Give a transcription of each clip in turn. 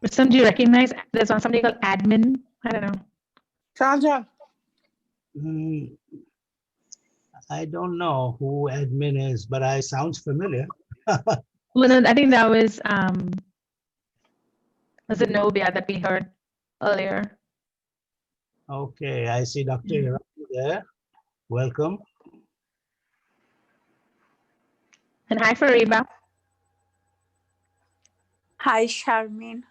Rustom, do you recognize there's somebody called admin? I don't know. Sandra. I don't know who admin is, but I sounds familiar. Well, no, I think that was it Nobia that we heard earlier? Okay, I see Dr. Irani there. Welcome. And hi, Fariba. Hi, Sharmin.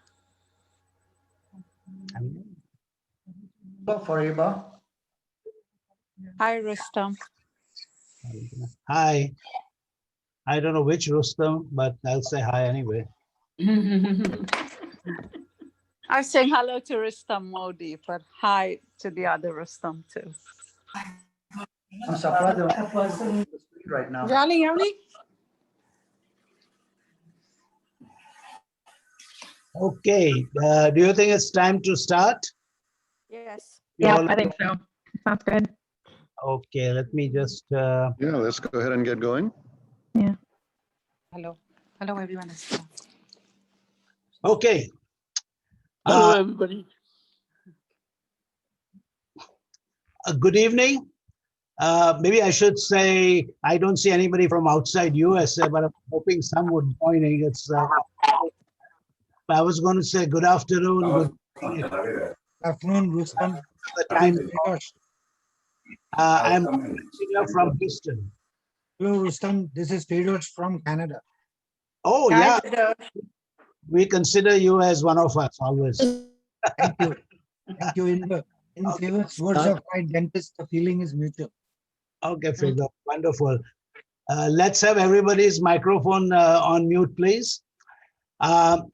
Hello, Fariba. Hi, Rustom. Hi. I don't know which Rustom, but I'll say hi anyway. I'm saying hello to Rustom Mody, but hi to the other Rustom too. I'm surprised there was a person on the screen right now. Yali. Okay, do you think it's time to start? Yes. You Yeah, all- I think so. Sounds good. Okay, let me just, Yeah, let's go ahead and get going. Yeah. Hello. Hello, everyone. okay. Hello, everybody. Good evening. Maybe I should say, I don't see anybody from outside USA, but I'm hoping some would join in. It's, I was going to say good afternoon, good Afternoon, Rustom. the time. Gosh. I'm from Houston. Hello, Rustom. This is Feroz from Canada. Oh, yeah, we consider you as one of us always. Thank you. Thank you. In famous words of my dentist, the feeling is mutual. Okay, Figure. Wonderful. Let's have everybody's microphone on mute, please.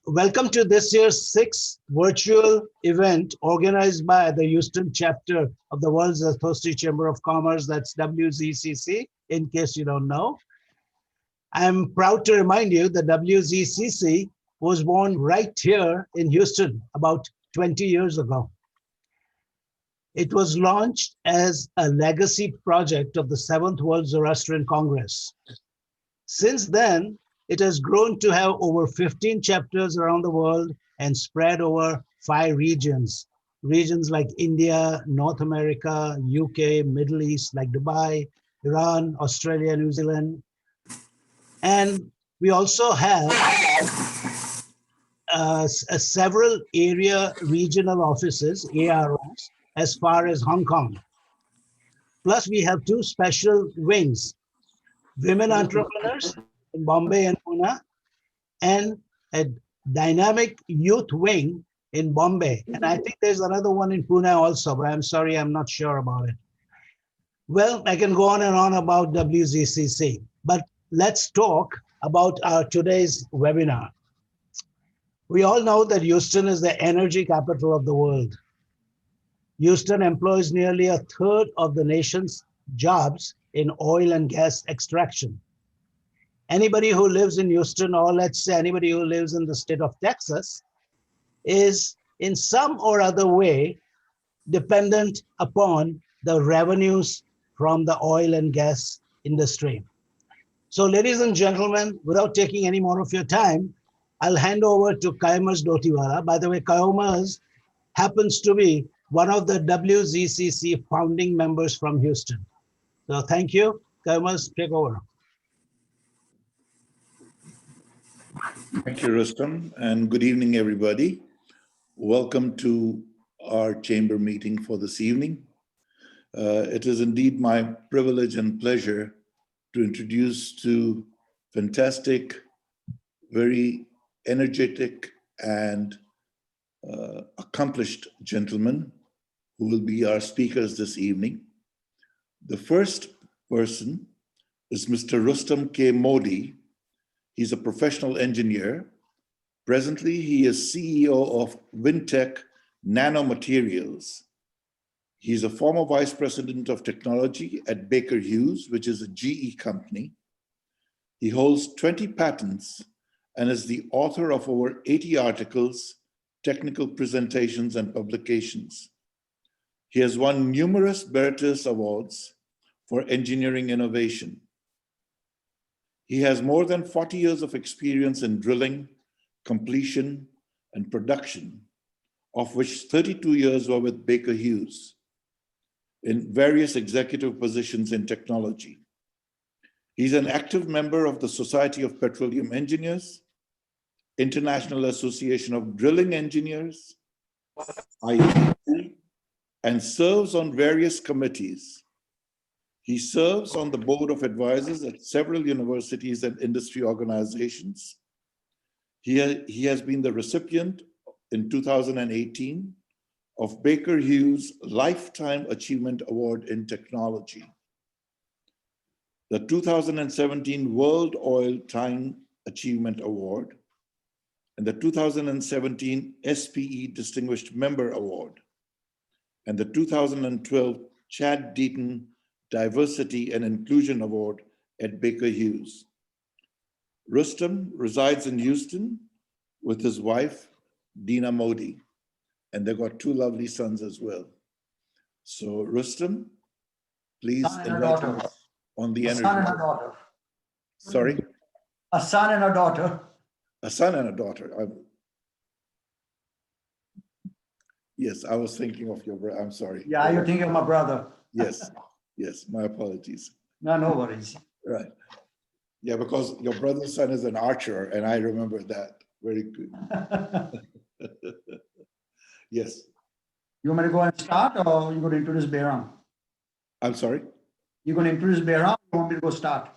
Welcome to this year's 6th virtual event organized by the Houston chapter of the World's Thirsty Chamber of Commerce, that's WZCC, in case you don't know. I'm proud to remind you that WZCC was born right here in Houston about 20 years ago. It was launched as a legacy project of the 7th World Zoroastrian Congress. Since then, it has grown to have over 15 chapters around the world and spread over 5 regions. Regions like India, North America, UK, Middle East, like Dubai, Iran, Australia, New Zealand. And we also have several area regional offices, AROs, as far as Hong Kong. Plus, we have 2 special wings, women entrepreneurs in Bombay and Pune, and a dynamic youth wing in Bombay. And I think there's another one in Pune also, but I'm sorry, I'm not sure about it. Well, I can go on and on about WZCC, but let's talk about our today's webinar. We all know that Houston is the energy capital of the world. Houston employs nearly 1/3 of the nation's jobs in oil and gas extraction. Anybody who lives in Houston, or let's say anybody who lives in the state of Texas, is in some or other way dependent upon the revenues from the oil and gas industry. So ladies and gentlemen, without taking any more of your time, I'll hand over to Kaimers Dotiwala. By the way, Kaimers happens to be one of the WZCC founding members from Houston. So thank you. Kaimers, take over. Thank you, Rustom, and good evening, everybody. Welcome to our chamber meeting for this evening. It is indeed my privilege and pleasure to introduce 2 fantastic, very energetic and accomplished gentlemen who will be our speakers this evening. The first person is Mr. Rustom K. Mody. He's a professional engineer. Presently, he is CEO of WinTech Nano Materials. He's a former vice president of technology at Baker Hughes, which is a GE company. He holds 20 patents and is the author of over 80 articles, technical presentations, and publications. He has won numerous Veritas Awards for engineering innovation. He has more than 40 years of experience in drilling, completion, and production, of which 32 years were with Baker Hughes in various executive positions in technology. He's an active member of the Society of Petroleum Engineers, International Association of Drilling Engineers, IEC, and serves on various committees. He serves on the board of advisors at several universities and industry organizations. He has been the recipient in 2018 of Baker Hughes Lifetime Achievement Award in Technology, the 2017 World Oil Time Achievement Award, and the 2017 SPE Distinguished Member Award, and the 2012 Chad Deaton Diversity and Inclusion Award at Baker Hughes. Rustom resides in Houston with his wife, Dina Mody, and they've got two lovely sons as well. So Rustom, please Son and a invite daughter. us on the A energy. son and a daughter. Sorry, A son and a daughter. a son and a daughter. Yes, I was thinking of your brother. I'm sorry. Yeah, you're thinking of my brother. Yes, yes, my apologies. No, no worries. Right. Yeah, because your brother's son is an archer, and I remember that. Very good. Yes. You want me to go and start, or you going to introduce Behram? I'm sorry? You going to introduce Behram, or you want me to go start?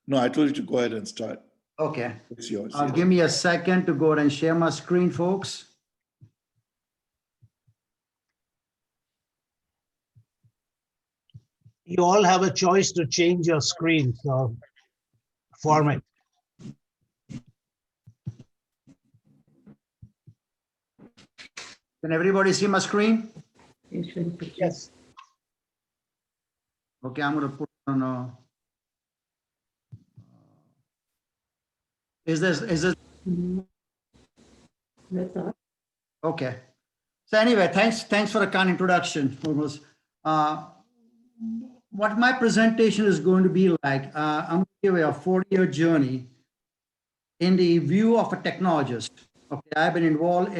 No, I told you to go ahead and start. Okay. It's yours. Give Yes. me a second to go ahead and share my screen, folks. You all have a choice to change your screen, so format. Can everybody see my screen? Yes. Okay, I'm going to put on is this, okay. So anyway, thanks for the kind introduction. Almost. What my presentation is going to be like, I'm going to give you a 40-year journey in the view of a technologist. Okay, I've been involved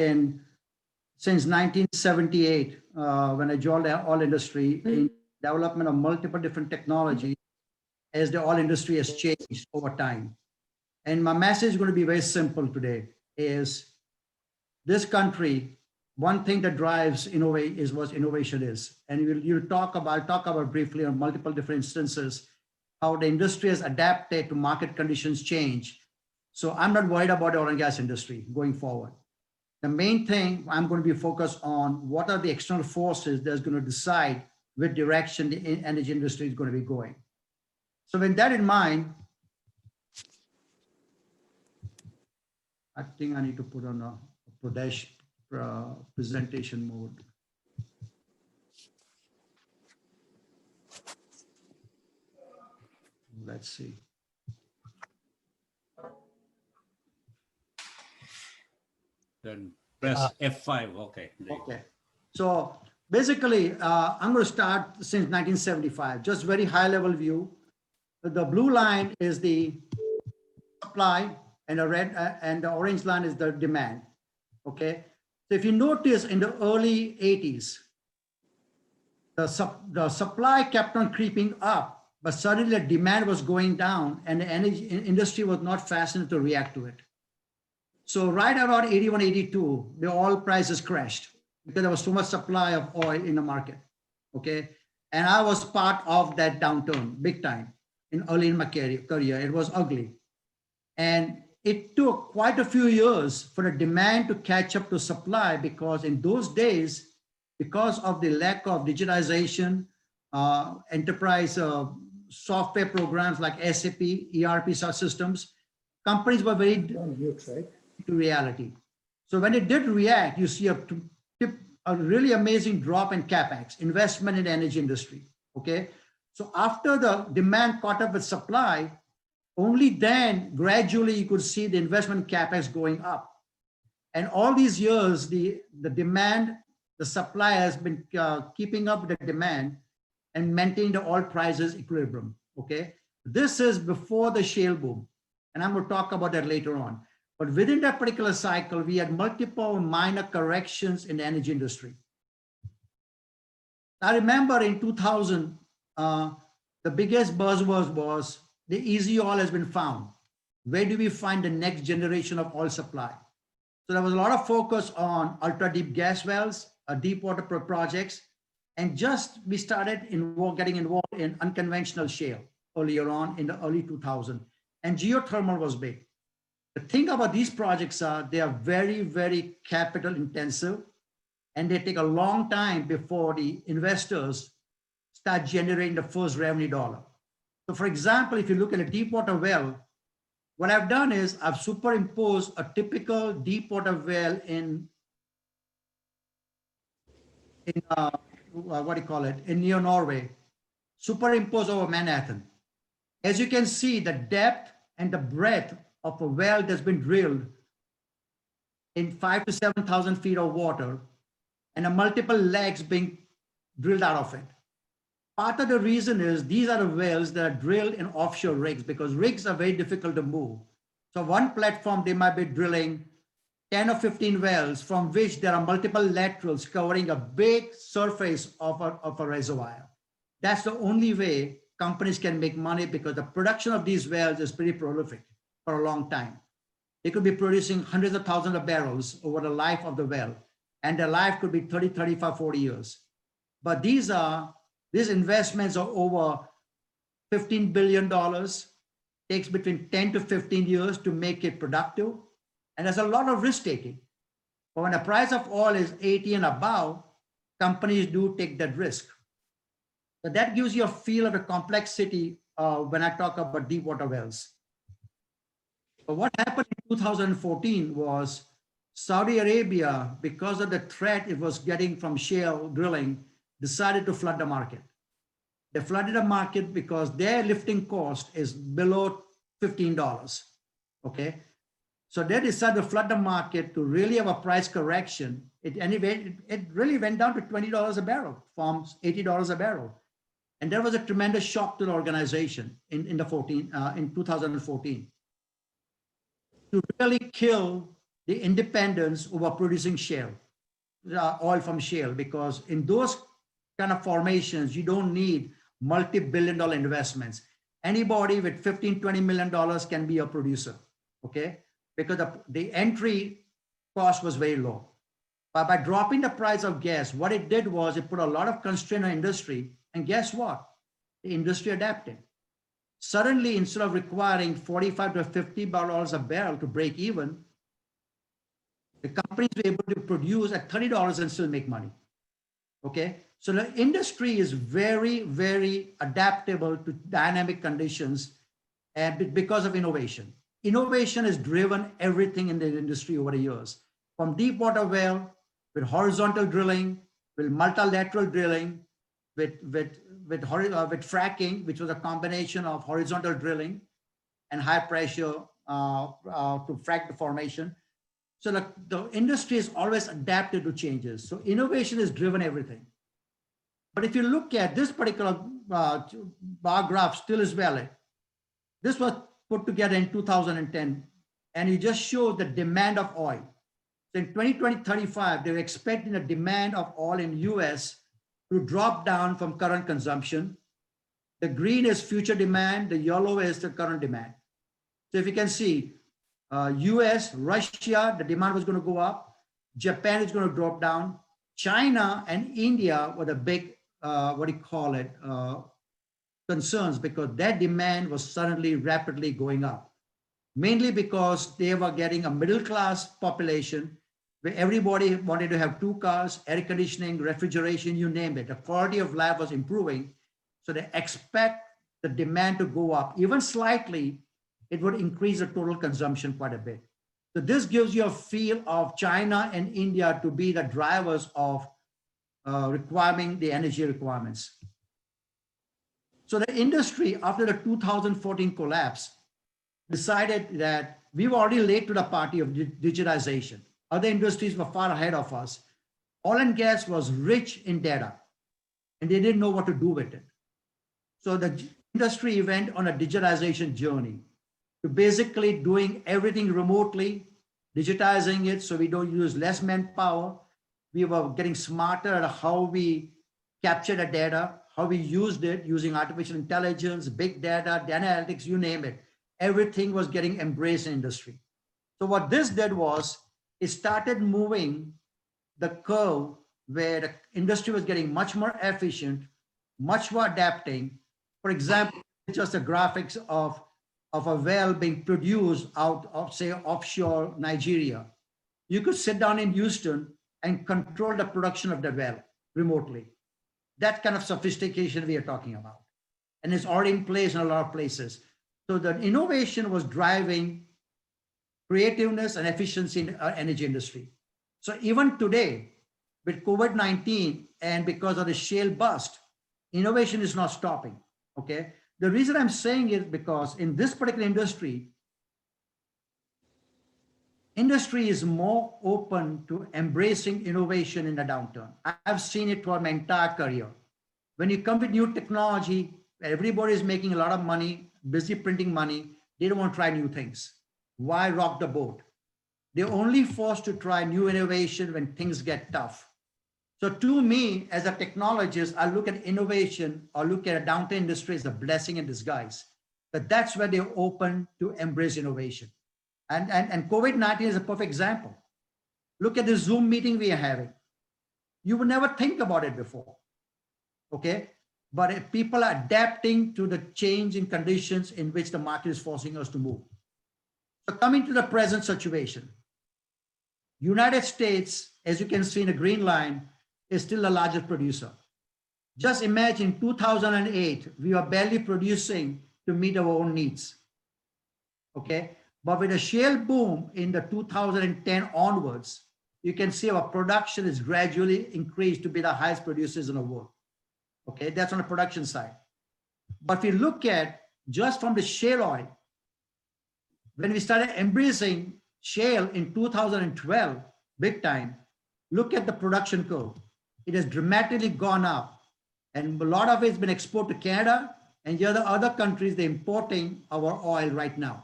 since 1978 when I joined the oil industry in development of multiple different technologies as the oil industry has changed over time. And my message is going to be very simple today: is this country, one thing that drives innovation is what innovation is. And I'll talk about briefly on multiple different instances how the industry has adapted to market conditions change. So I'm not worried about the oil and gas industry going forward. The main thing I'm going to be focused on, what are the external forces that's going to decide which direction the energy industry is going to be going. So with that in mind, I think I need to put on a Pradesh presentation mode. Let's see. Then press F5. Okay. Okay. So basically, I'm going to start since 1975, just very high level view. The blue line is the supply, and the red and the orange line is the demand. Okay. So if you notice in the early 80s, the supply kept on creeping up, but suddenly the demand was going down and the energy industry was not fast enough to react to it. So right around 81, 82, the oil prices crashed because there was too much supply of oil in the market. Okay. And I was part of that downturn big time early in my career. It was ugly. And it took quite a few years for the demand to catch up to supply, because in those days, because of the lack of digitization, enterprise software programs like SAP, ERP systems, companies were very to reality. So when it did react, you see a really amazing drop in CapEx, investment in the energy industry. Okay. So after the demand caught up with supply, only then gradually you could see the investment CapEx going up. And all these years, the demand, the supply has been keeping up with the demand and maintaining the oil prices equilibrium. Okay. This is before the shale boom. And I'm going to talk about that later on. But within that particular cycle, we had multiple minor corrections in the energy industry. I remember in 2000, the biggest buzzword was the easy oil has been found. Where do we find the next generation of oil supply? So there was a lot of focus on ultra deep gas wells, deep water projects, and just we started getting involved in unconventional shale earlier on in the early 2000s. And geothermal was big. The thing about these projects are they are very, very capital intensive, and they take a long time before the investors start generating the first revenue dollar. So for example, if you look at a deep water well, what I've done is I've superimposed a typical deep water well in what do you call it, in near Norway, superimposed over Manhattan. As you can see, the depth and the breadth of a well that's been drilled in 5,000 to 7,000 feet of water and a multiple legs being drilled out of it. Part of the reason is these are the wells that are drilled in offshore rigs because rigs are very difficult to move. So one platform, they might be drilling 10 or 15 wells from which there are multiple laterals covering a big surface of a reservoir. That's the only way companies can make money because the production of these wells is pretty prolific for a long time. They could be producing hundreds of thousands of barrels over the life of the well, and their life could be 30, 35, 40 years. But these investments are over $15 billion, takes between 10 to 15 years to make it productive. And there's a lot of risk taking. But when the price of oil is 80 and above, companies do take that risk. So that gives you a feel of the complexity when I talk about deep water wells. But what happened in 2014 was Saudi Arabia, because of the threat it was getting from shale drilling, decided to flood the market. They flooded the market because their lifting cost is below $15, okay? So they decided to flood the market to really have a price correction. It really went down to $20 a barrel from $80 a barrel. And there was a tremendous shock to the organization in 2014 to really kill the independents who were producing shale, oil from shale, because in those kind of formations, you don't need multi-billion-dollar investments. Anybody with $15, $20 million can be a producer, okay? Because the entry cost was very low. But by dropping the price of gas, what it did was it put a lot of constraint on industry. And guess what? The industry adapted. Suddenly, instead of requiring $45 to $50 a barrel to break even, the companies were able to produce at $30 and still make money. Okay? So the industry is very, very adaptable to dynamic conditions and because of innovation. Innovation has driven everything in the industry over the years, from deep water well, with horizontal drilling, with multilateral drilling, with fracking, which was a combination of horizontal drilling and high pressure to frack the formation. So the industry is always adapted to changes. So innovation has driven everything. But if you look at this particular bar graph, still is valid. This was put together in 2010, and it just shows the demand of oil. So in 2035, they're expecting the demand of oil in US to drop down from current consumption. The green is future demand, the yellow is the current demand. So if you can see, US, Russia, the demand was going to go up. Japan is going to drop down. China and India were the big, concerns, because their demand was suddenly rapidly going up, mainly because they were getting a middle class population where everybody wanted to have 2 cars, air conditioning, refrigeration, you name it. The quality of life was improving. So they expect the demand to go up. Even slightly, it would increase the total consumption quite a bit. So this gives you a feel of China and India to be the drivers of requiring the energy requirements. So the industry, after the 2014 collapse, decided that we were already late to the party of digitization. Other industries were far ahead of us. Oil and gas was rich in data, and they didn't know what to do with it. So the industry went on a digitization journey. to basically doing everything remotely, digitizing it so we don't use less manpower. We were getting smarter at how we capture the data, how we used it using artificial intelligence, big data, data analytics, you name it. Everything was getting embraced in industry. So what this did was it started moving the curve where the industry was getting much more efficient, much more adapting. For example, just the graphics of a well being produced out of, say, offshore Nigeria. You could sit down in Houston and control the production of the well remotely. That kind of sophistication we are talking about. And it's already in place in a lot of places. So the innovation was driving creativeness and efficiency in the energy industry. So even today, with COVID-19 and because of the shale bust, innovation is not stopping, okay? The reason I'm saying is because in this particular industry is more open to embracing innovation in the downturn. I've seen it throughout my entire career. When you come with new technology, everybody is making a lot of money, busy printing money. They don't want to try new things. Why rock the boat? They're only forced to try new innovation when things get tough. So to me, as a technologist, I look at innovation or look at a downturn industry as a blessing in disguise. But that's where they're open to embrace innovation. And COVID-19 is a perfect example. Look at the Zoom meeting we are having. You would never think about it before, okay? But if people are adapting to the change in conditions in which the market is forcing us to move. So coming to the present situation, United States, as you can see in the green line, is still the largest producer. Just imagine 2008, we were barely producing to meet our own needs, okay? But with a shale boom in the 2010 onwards, you can see our production is gradually increased to be the highest producers in the world. Okay, that's on the production side. But if you look at just from the shale oil, when we started embracing shale in 2012, big time, look at the production curve. It has dramatically gone up. And a lot of it's been exported to Canada and the other countries, they're importing our oil right now.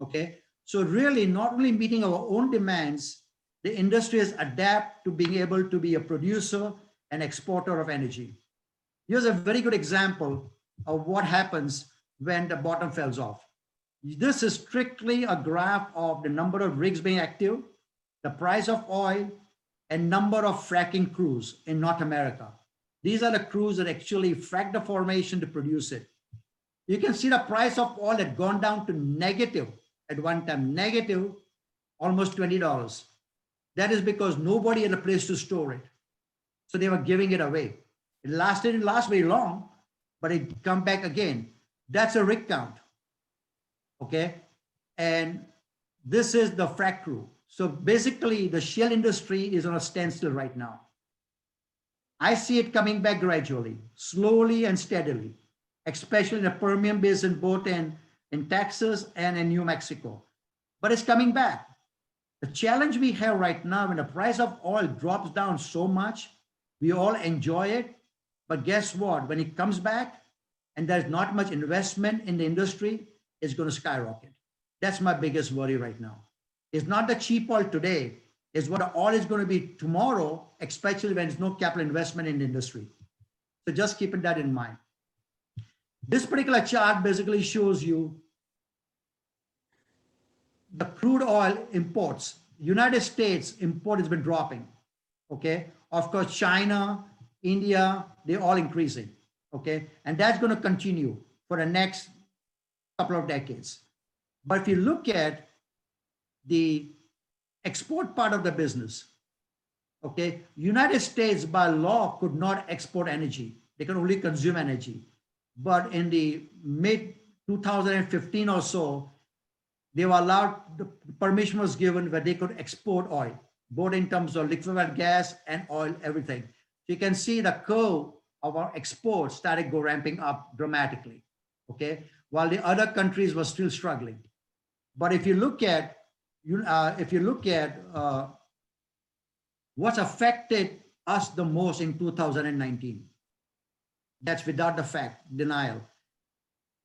Okay, so really not only meeting our own demands, the industry has adapted to being able to be a producer and exporter of energy. Here's a very good example of what happens when the bottom falls off. This is strictly a graph of the number of rigs being active, the price of oil, and number of fracking crews in North America. These are the crews that actually frack the formation to produce it. You can see the price of oil had gone down to negative at one time, negative almost $20. That is because nobody had a place to store it. So they were giving it away. It didn't last very long, but it come back again. That's a rig count, okay? And this is the frac crew. So basically the shale industry is on a standstill right now. I see it coming back gradually, slowly and steadily, especially in the Permian Basin, both in Texas and in New Mexico, but it's coming back. The challenge we have right now, when the price of oil drops down so much, we all enjoy it, but guess what? When it comes back and there's not much investment in the industry, it's going to skyrocket. That's my biggest worry right now. It's not the cheap oil today, it's what the oil is going to be tomorrow, especially when there's no capital investment in the industry. So just keeping that in mind. This particular chart basically shows you the crude oil imports. United States import has been dropping, okay? Of course, China, India, they're all increasing, okay? And that's going to continue for the next couple of decades. But if you look at the export part of the business, okay, United States by law could not export energy. They can only consume energy. But in the mid 2015 or so, they were allowed, the permission was given where they could export oil, both in terms of liquefied gas and oil, everything. So you can see the curve of our exports started ramping up dramatically, okay? While the other countries were still struggling. But if you look at, what's affected us the most in 2019, that's without the fact, denial.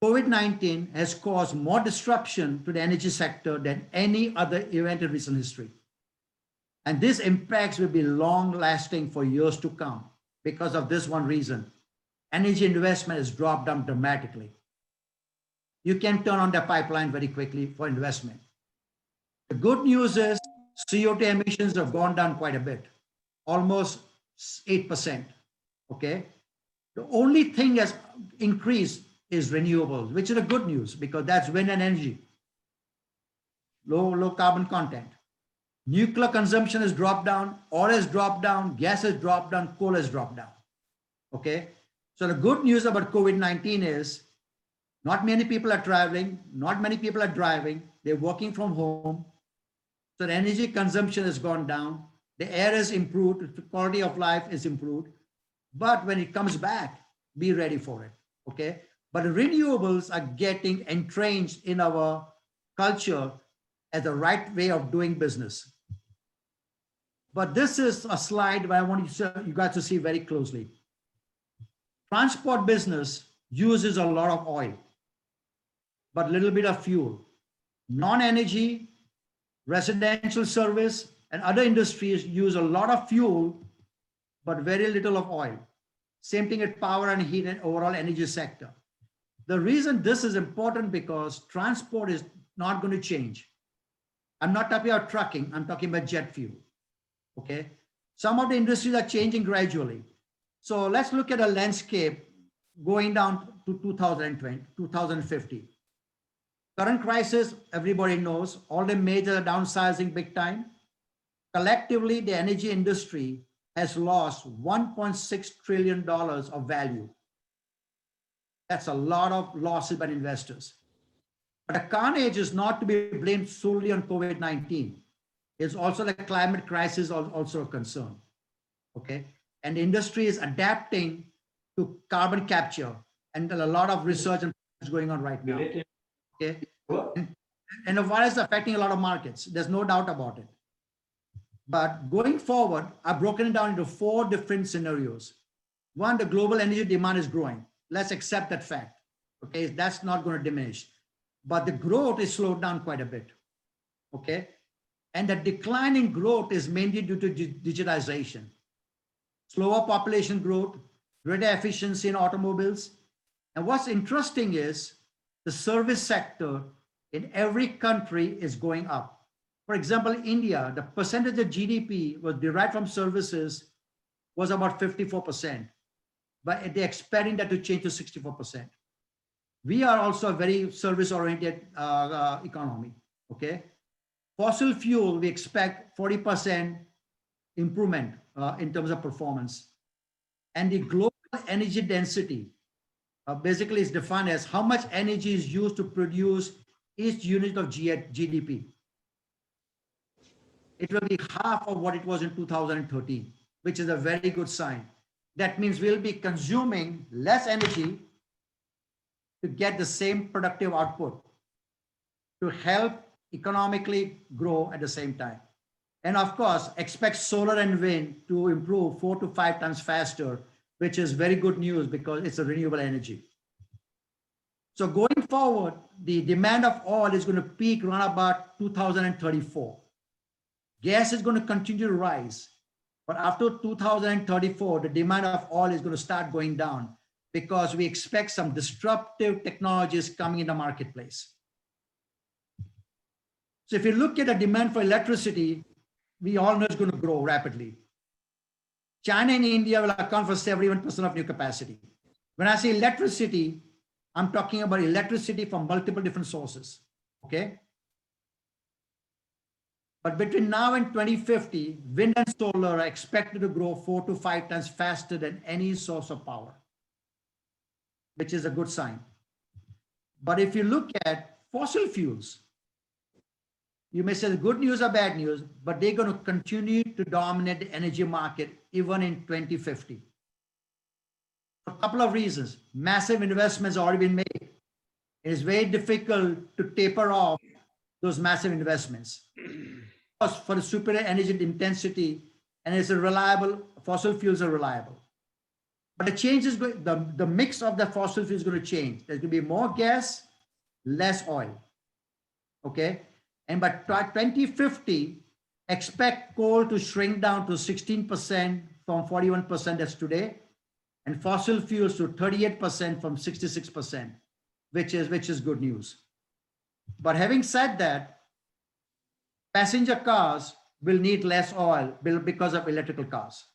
COVID-19 has caused more disruption to the energy sector than any other event in recent history. And these impacts will be long lasting for years to come because of this one reason. Energy investment has dropped down dramatically. You can turn on the pipeline very quickly for investment. The good news is CO2 emissions have gone down quite a bit, almost 8%, okay? The only thing that's increased is renewables, which is a good news because that's wind and energy, low carbon content. Nuclear consumption has dropped down, oil has dropped down, gas has dropped down, coal has dropped down, okay? So the good news about COVID-19 is not many people are traveling, not many people are driving, they're working from home. So the energy consumption has gone down, the air has improved, the quality of life is improved. But when it comes back, be ready for it, okay? But the renewables are getting entrenched in our culture as the right way of doing business. But this is a slide where I want you guys to see very closely. Transport business uses a lot of oil, but little bit of fuel. Non-energy, residential service, and other industries use a lot of fuel, but very little of oil. Same thing at power and heat and overall energy sector. The reason this is important because transport is not going to change. I'm not talking about trucking, I'm talking about jet fuel, okay? Some of the industries are changing gradually. So let's look at a landscape going down to 2020, 2050. Current crisis, everybody knows, all the majors are downsizing big time. Collectively, the energy industry has lost $1.6 trillion of value. That's a lot of losses by investors. But the carnage is not to be blamed solely on COVID-19. It's also the climate crisis also a concern, okay? And the industry is adapting to carbon capture, and a lot of research is going on right now, okay? And the virus is affecting a lot of markets. There's no doubt about it. But going forward, I've broken it down into 4 different scenarios. One, the global energy demand is growing. Let's accept that fact, okay? That's not going to diminish. But the growth is slowed down quite a bit, okay? And the decline in growth is mainly due to digitization. Slower population growth, greater efficiency in automobiles. And what's interesting is the service sector in every country is going up. For example, India, the percentage of GDP was derived from services was about 54%, but they're expecting that to change to 64%. We are also a very service-oriented economy, okay? Fossil fuel, we expect 40% improvement in terms of performance. And the global energy density basically is defined as how much energy is used to produce each unit of GDP. It will be half of what it was in 2013, which is a very good sign. That means we'll be consuming less energy to get the same productive output to help economically grow at the same time. And of course, expect solar and wind to improve 4 to 5 times faster, which is very good news because it's a renewable energy. So going forward, the demand of oil is going to peak around about 2034. Gas is going to continue to rise, but after 2034, the demand of oil is going to start going down because we expect some disruptive technologies coming in the marketplace. So if you look at the demand for electricity, we all know it's going to grow rapidly. China and India will account for 71% of new capacity. When I say electricity, I'm talking about electricity from multiple different sources, okay? But between now and 2050, wind and solar are expected to grow 4 to 5 times faster than any source of power, which is a good sign. But if you look at fossil fuels, you may say the good news or bad news, but they're going to continue to dominate the energy market even in 2050. For a couple of reasons. Massive investments have already been made. It is very difficult to taper off those massive investments. For the superior energy intensity, and it's a reliable, fossil fuels are reliable. But the change is going, the mix of the fossil fuel is going to change. There's going to be more gas, less oil. Okay. And by 2050, expect coal to shrink down to 16% from 41% that's today, and fossil fuels to 38% from 66%, which is good news. But having said that, passenger cars will need less oil because of electrical cars.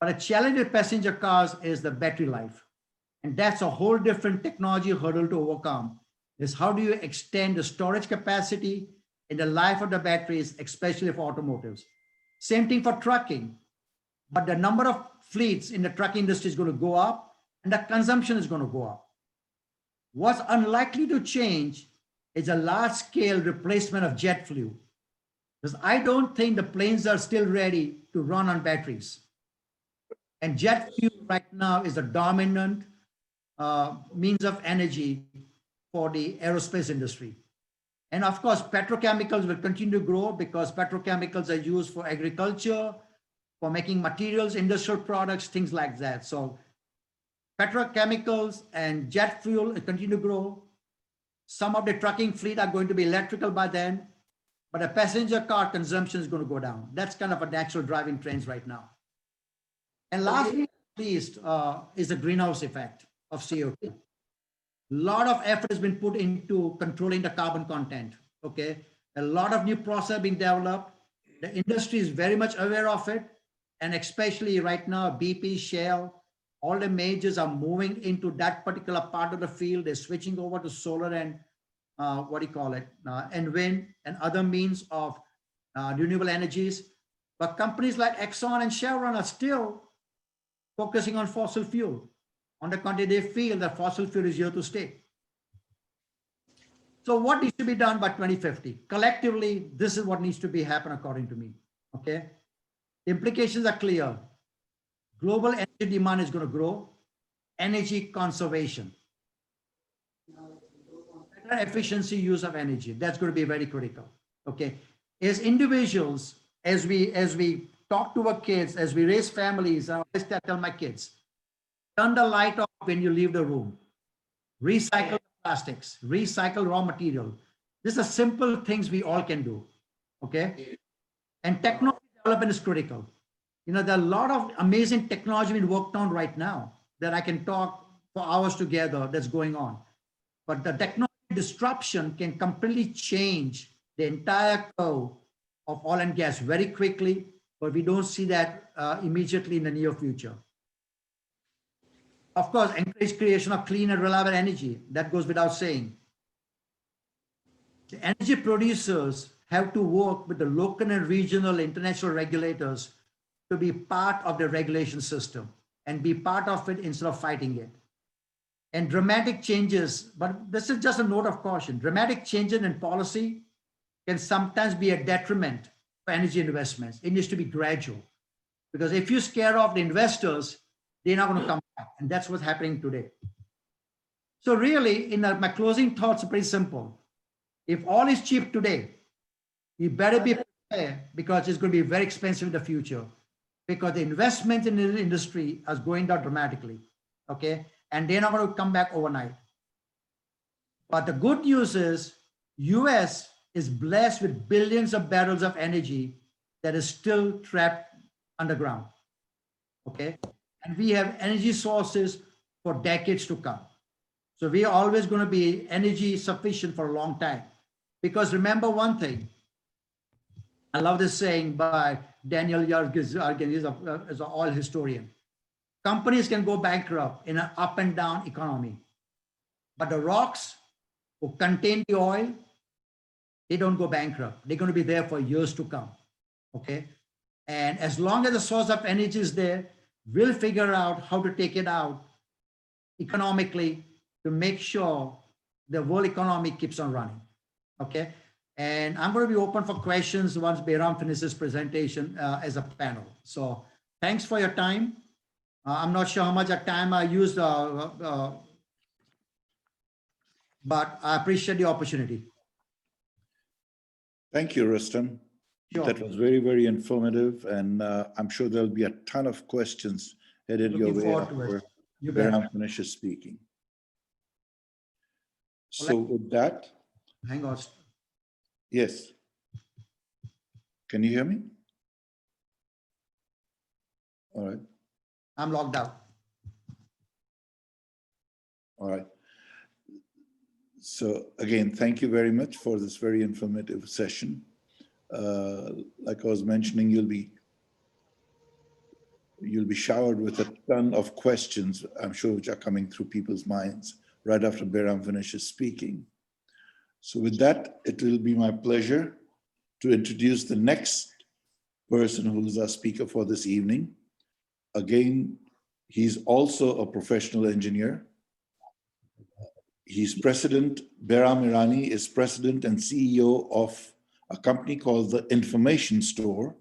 But a challenge with passenger cars is the battery life. And that's a whole different technology hurdle to overcome, is how do you extend the storage capacity in the life of the batteries, especially for automotives. Same thing for trucking, but the number of fleets in the trucking industry is going to go up and the consumption is going to go up. What's unlikely to change is a large scale replacement of jet fuel, because I don't think the planes are still ready to run on batteries. And jet fuel right now is a dominant means of energy for the aerospace industry. And of course, petrochemicals will continue to grow because petrochemicals are used for agriculture, for making materials, industrial products, things like that. So petrochemicals and jet fuel will continue to grow. Some of the trucking fleet are going to be electrical by then, but the passenger car consumption is going to go down. That's kind of a natural driving trends right now. And lastly, at least, is the greenhouse effect of CO2. A lot of effort has been put into controlling the carbon content. Okay, a lot of new processes being developed. The industry is very much aware of it, and especially right now, BP, Shell, all the majors are moving into that particular part of the field. They're switching over to solar and and wind and other means of renewable energies. But companies like Exxon and Chevron are still focusing on fossil fuel. On the contrary, they feel that fossil fuel is here to stay. So what needs to be done by 2050? Collectively, this is what needs to be happen according to me. Okay, the implications are clear. Global energy demand is going to grow. Energy conservation, better efficiency use of energy. That's going to be very critical. Okay, as individuals, as we talk to our kids, as we raise families, I always tell my kids, turn the light off when you leave the room. Recycle plastics, recycle raw material. These are simple things we all can do. Okay, and technology development is critical. You know, there are a lot of amazing technology being worked on right now that I can talk for hours together that's going on. But the technology disruption can completely change the entire curve of oil and gas very quickly, but we don't see that immediately in the near future. Of course, encourage creation of clean and reliable energy. That goes without saying. The energy producers have to work with the local and regional international regulators to be part of the regulation system and be part of it instead of fighting it. And dramatic changes, but this is just a note of caution, dramatic changes in policy can sometimes be a detriment for energy investments. It needs to be gradual, because if you scare off the investors, they're not going to come back. And that's what's happening today. So really, my closing thoughts are pretty simple. If oil is cheap today, you better be prepared, because it's going to be very expensive in the future, because the investment in the industry is going down dramatically. Okay, and they're not going to come back overnight. But the good news is US is blessed with billions of barrels of energy that is still trapped underground. Okay, and we have energy sources for decades to come. So we are always going to be energy sufficient for a long time. Because remember one thing, I love this saying by Daniel Yergin, is an oil historian. Companies can go bankrupt in an up and down economy, but the rocks who contain the oil, they don't go bankrupt. They're going to be there for years to come. Okay, and as long as the source of energy is there, we'll figure out how to take it out economically to make sure the world economy keeps on running. Okay, and I'm going to be open for questions once Behram finishes his presentation as a panel. So thanks for your time. I'm not sure how much time I used, but I appreciate the opportunity. Thank you, Rustom. Sure. That was very, very informative. And I'm sure there'll be a ton of questions headed your Looking way forward to after it. You bet. Behram finishes speaking. So with that, Hang on. yes. Can you hear me? All right. I'm logged out. All right. So again, thank you very much for this very informative session. Like I was mentioning, you'll be showered with a ton of questions, I'm sure, which are coming through people's minds right after Behram finishes speaking. So with that, it will be my pleasure to introduce the next person who is our speaker for this evening. Again, he's also a professional engineer. He's president, Behram Irani is president and CEO of a company called The Information Store,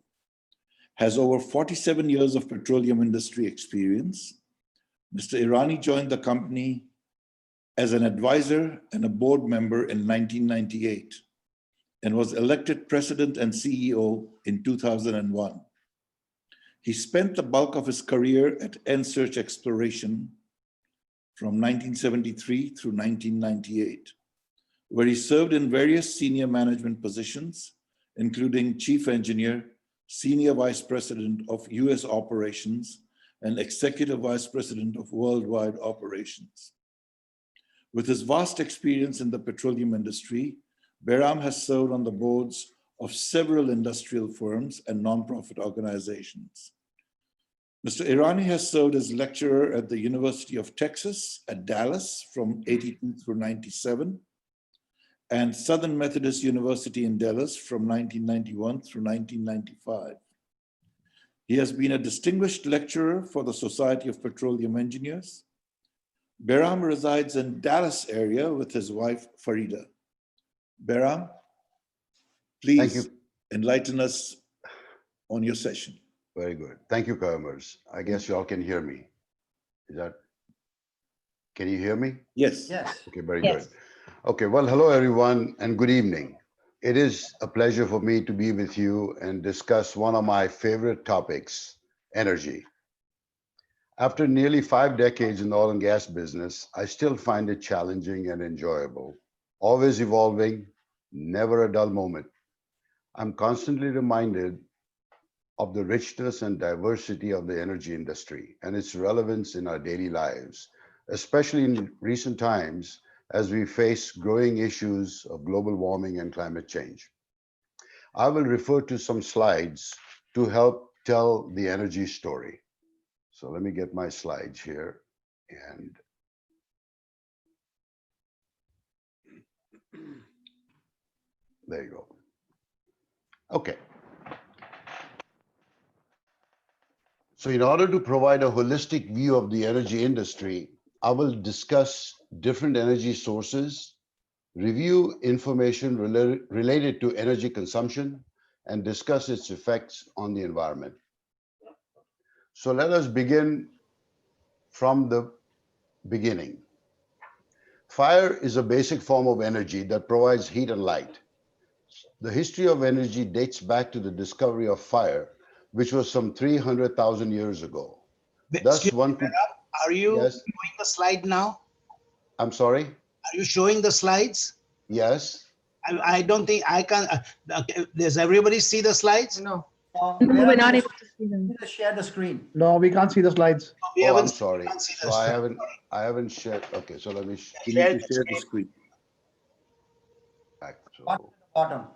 has over 47 years of petroleum industry experience. Mr. Irani joined the company as an advisor and a board member in 1998 and was elected president and CEO in 2001. He spent the bulk of his career at Ensearch Exploration from 1973 through 1998, where he served in various senior management positions, including chief engineer, senior vice president of US operations, and executive vice president of worldwide operations. With his vast experience in the petroleum industry, Behram has served on the boards of several industrial firms and nonprofit organizations. Mr. Irani has served as lecturer at the University of Texas at Dallas from 82 through 97, and Southern Methodist University in Dallas from 1991 through 1995. He has been a distinguished lecturer for the Society of Petroleum Engineers. Behram resides in Dallas area with his wife, Farida. Behram, please enlighten us on your session. Very good. Thank you, Karamers. I guess y'all can hear me. Can you hear me? Yes. Yes. Okay, very Yes. good. Okay, well, hello, everyone, and good evening. It is a pleasure for me to be with you and discuss one of my favorite topics, energy. After nearly 5 decades in the oil and gas business, I still find it challenging and enjoyable, always evolving, never a dull moment. I'm constantly reminded of the richness and diversity of the energy industry and its relevance in our daily lives, especially in recent times as we face growing issues of global warming and climate change. I will refer to some slides to help tell the energy story. So let me get my slides here, and there you go. Okay. So in order to provide a holistic view of the energy industry, I will discuss different energy sources, review information related to energy consumption, and discuss its effects on the environment. So let us begin from the beginning. Fire is a basic form of energy that provides heat and light. The history of energy dates back to the discovery of fire, which was some 300,000 years ago. Thus, one could. Are you Yes. showing the slide now? I'm sorry? Are you showing the slides? Yes. I don't think I can. Does everybody see the slides? No, No, we're not able to see them. Just share the screen. no, we can't see the slides. We Oh, I'm haven't- sorry. can't see So the I slide. haven't shared. Okay, so let me You need to share the screen. back. Bottom So at the bottom.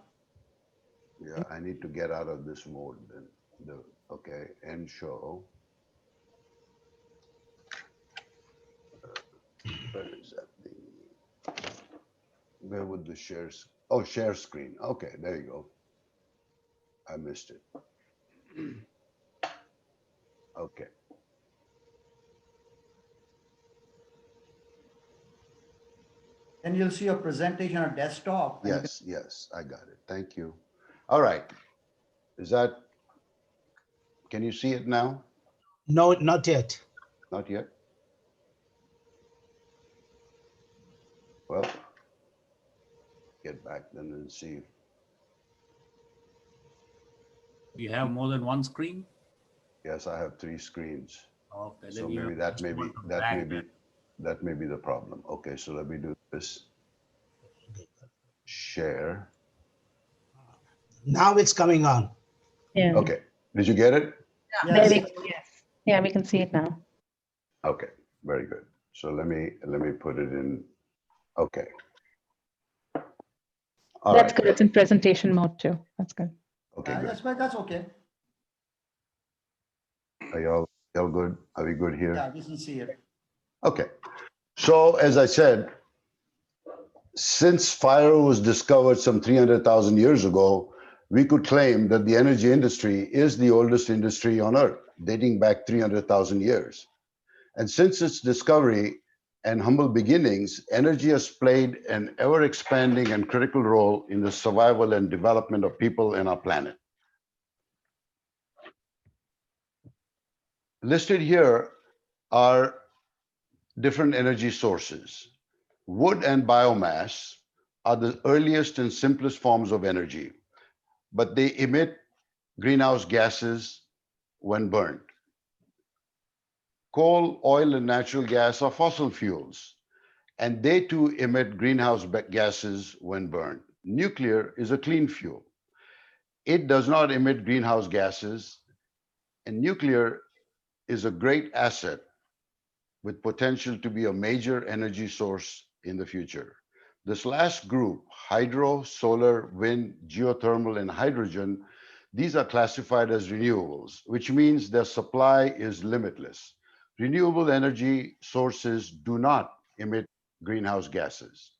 yeah, I need to get out of this mode then. Okay, end show. Where is that thing? Where would the shares? Oh, share screen. Okay, there you go. I missed it. Okay. Then you'll see your presentation on desktop. and you Yes, yes, I got it. Thank you. All right. Can you see it now? No, not yet. Not yet? Well, get back then and see. You have more than one screen? Yes, I have 3 screens. Okay, So then you maybe have that may be the problem. Okay, so let me do this. Share. Now it's coming on. Yeah. Okay, did you get it? There Yes. we go. Yes. Yeah, we can see it now. Okay, very good. So let me put it in. Okay. All That's right. good. It's in presentation mode too. That's good. Okay, good. That's okay. Are y'all good? Are we good here? Yeah, we can see it. Okay. So as I said, since fire was discovered some 300,000 years ago, we could claim that the energy industry is the oldest industry on Earth, dating back 300,000 years. And since its discovery and humble beginnings, energy has played an ever-expanding and critical role in the survival and development of people in our planet. Listed here are different energy sources. Wood and biomass are the earliest and simplest forms of energy, but they emit greenhouse gases when burned. Coal, oil, and natural gas are fossil fuels, and they too emit greenhouse gases when burned. Nuclear is a clean fuel. It does not emit greenhouse gases, and nuclear is a great asset with potential to be a major energy source in the future. This last group, hydro, solar, wind, geothermal, and hydrogen, these are classified as renewables, which means their supply is limitless. Renewable energy sources do not emit greenhouse gases.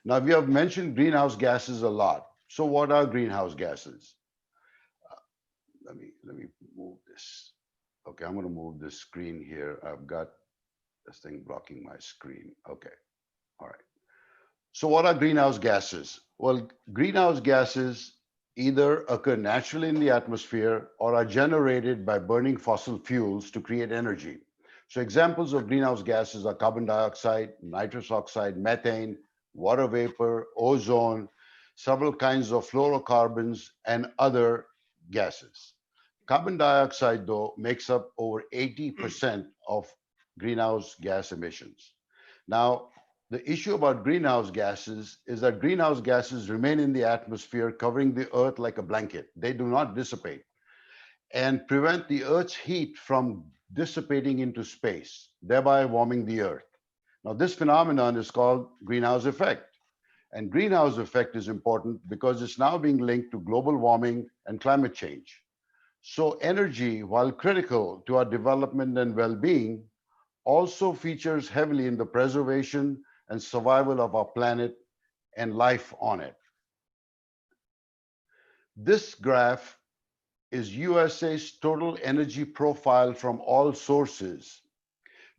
Now, we have mentioned greenhouse gases a lot. So what are greenhouse gases? Let me move this. Okay, I'm going to move this screen here. I've got this thing blocking my screen. Okay, all right. So what are greenhouse gases? Well, greenhouse gases either occur naturally in the atmosphere or are generated by burning fossil fuels to create energy. So examples of greenhouse gases are carbon dioxide, nitrous oxide, methane, water vapor, ozone, several kinds of fluorocarbons, and other gases. Carbon dioxide, though, makes up over 80% of greenhouse gas emissions. Now, the issue about greenhouse gases is that greenhouse gases remain in the atmosphere, covering the earth like a blanket. They do not dissipate and prevent the earth's heat from dissipating into space, thereby warming the earth. Now, this phenomenon is called greenhouse effect. And greenhouse effect is important because it's now being linked to global warming and climate change. So energy, while critical to our development and well-being, also features heavily in the preservation and survival of our planet and life on it. This graph is USA's total energy profile from all sources.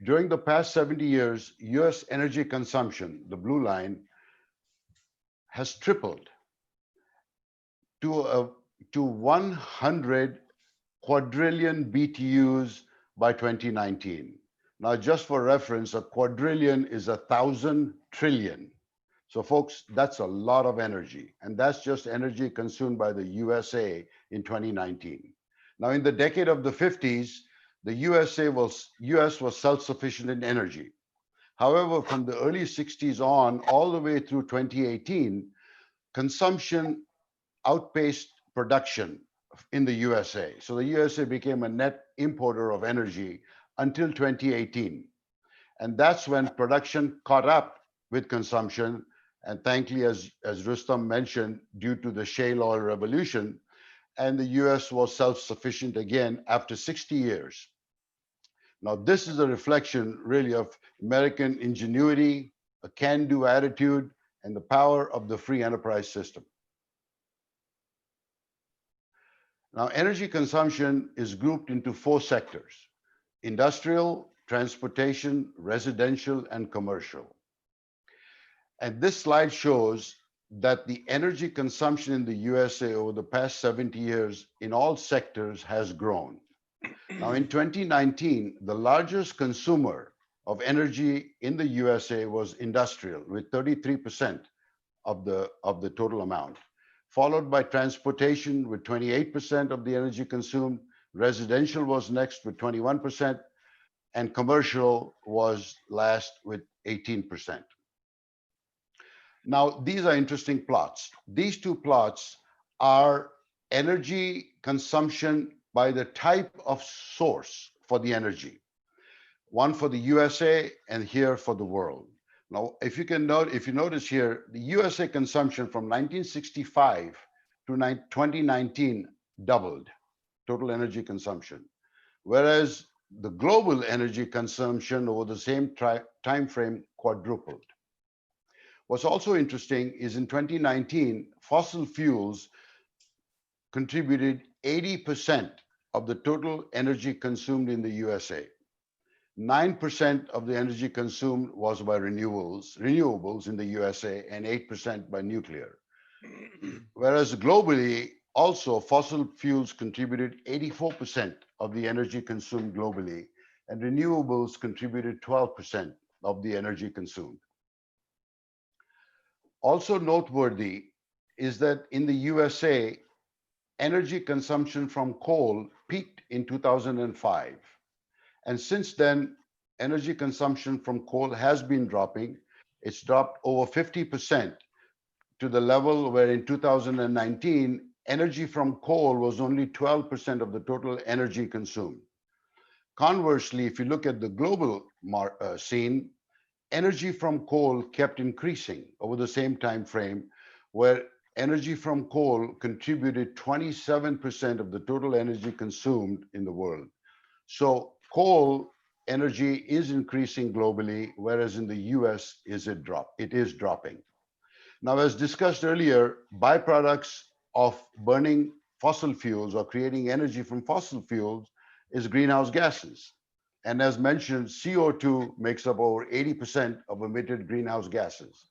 During the past 70 years, US energy consumption, the blue line, has tripled to 100 quadrillion BTUs by 2019. Now, just for reference, a quadrillion is 1,000 trillion. So folks, that's a lot of energy. And that's just energy consumed by the USA in 2019. Now, in the decade of the 50s, the US was self-sufficient in energy. However, from the early 60s on, all the way through 2018, consumption outpaced production in the USA. So the USA became a net importer of energy until 2018. And that's when production caught up with consumption. And thankfully, as Rustom mentioned, due to the shale oil revolution, and the US was self-sufficient again after 60 years. Now, this is a reflection really of American ingenuity, a can-do attitude, and the power of the free enterprise system. Now, energy consumption is grouped into 4 sectors: industrial, transportation, residential, and commercial. And this slide shows that the energy consumption in the USA over the past 70 years in all sectors has grown. Now, in 2019, the largest consumer of energy in the USA was industrial, with 33% of the total amount, followed by transportation with 28% of the energy consumed. Residential was next with 21%, and commercial was last with 18%. Now, these are interesting plots. These two plots are energy consumption by the type of source for the energy. One for the USA and here for the world. Now, if you notice here, the USA consumption from 1965 to 2019 doubled total energy consumption, whereas the global energy consumption over the same time frame quadrupled. What's also interesting is in 2019, fossil fuels contributed 80% of the total energy consumed in the USA. 9% of the energy consumed was by renewables in the USA, and 8% by nuclear. Whereas globally, also fossil fuels contributed 84% of the energy consumed globally, and renewables contributed 12% of the energy consumed. Also noteworthy is that in the USA, energy consumption from coal peaked in 2005. And since then, energy consumption from coal has been dropping. It's dropped over 50% to the level where in 2019, energy from coal was only 12% of the total energy consumed. Conversely, if you look at the global scene, energy from coal kept increasing over the same time frame, where energy from coal contributed 27% of the total energy consumed in the world. So coal energy is increasing globally, whereas in the US it is dropping. Now, as discussed earlier, byproducts of burning fossil fuels or creating energy from fossil fuels is greenhouse gases. And as mentioned, CO2 makes up over 80% of emitted greenhouse gases.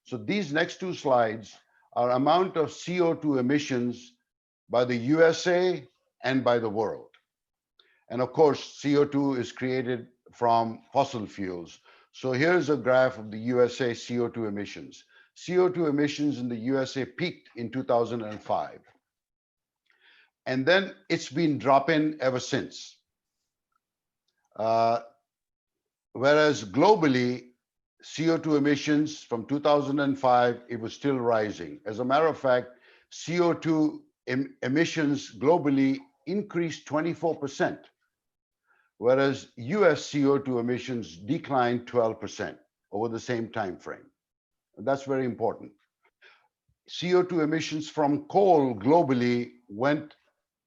So these next two slides are amount of CO2 emissions by the USA and by the world. And of course, CO2 is created from fossil fuels. So here's a graph of the USA CO2 emissions. CO2 emissions in the USA peaked in 2005. And then it's been dropping ever since. Whereas globally, CO2 emissions from 2005, it was still rising. As a matter of fact, CO2 emissions globally increased 24%, whereas US CO2 emissions declined 12% over the same time frame. That's very important. CO2 emissions from coal globally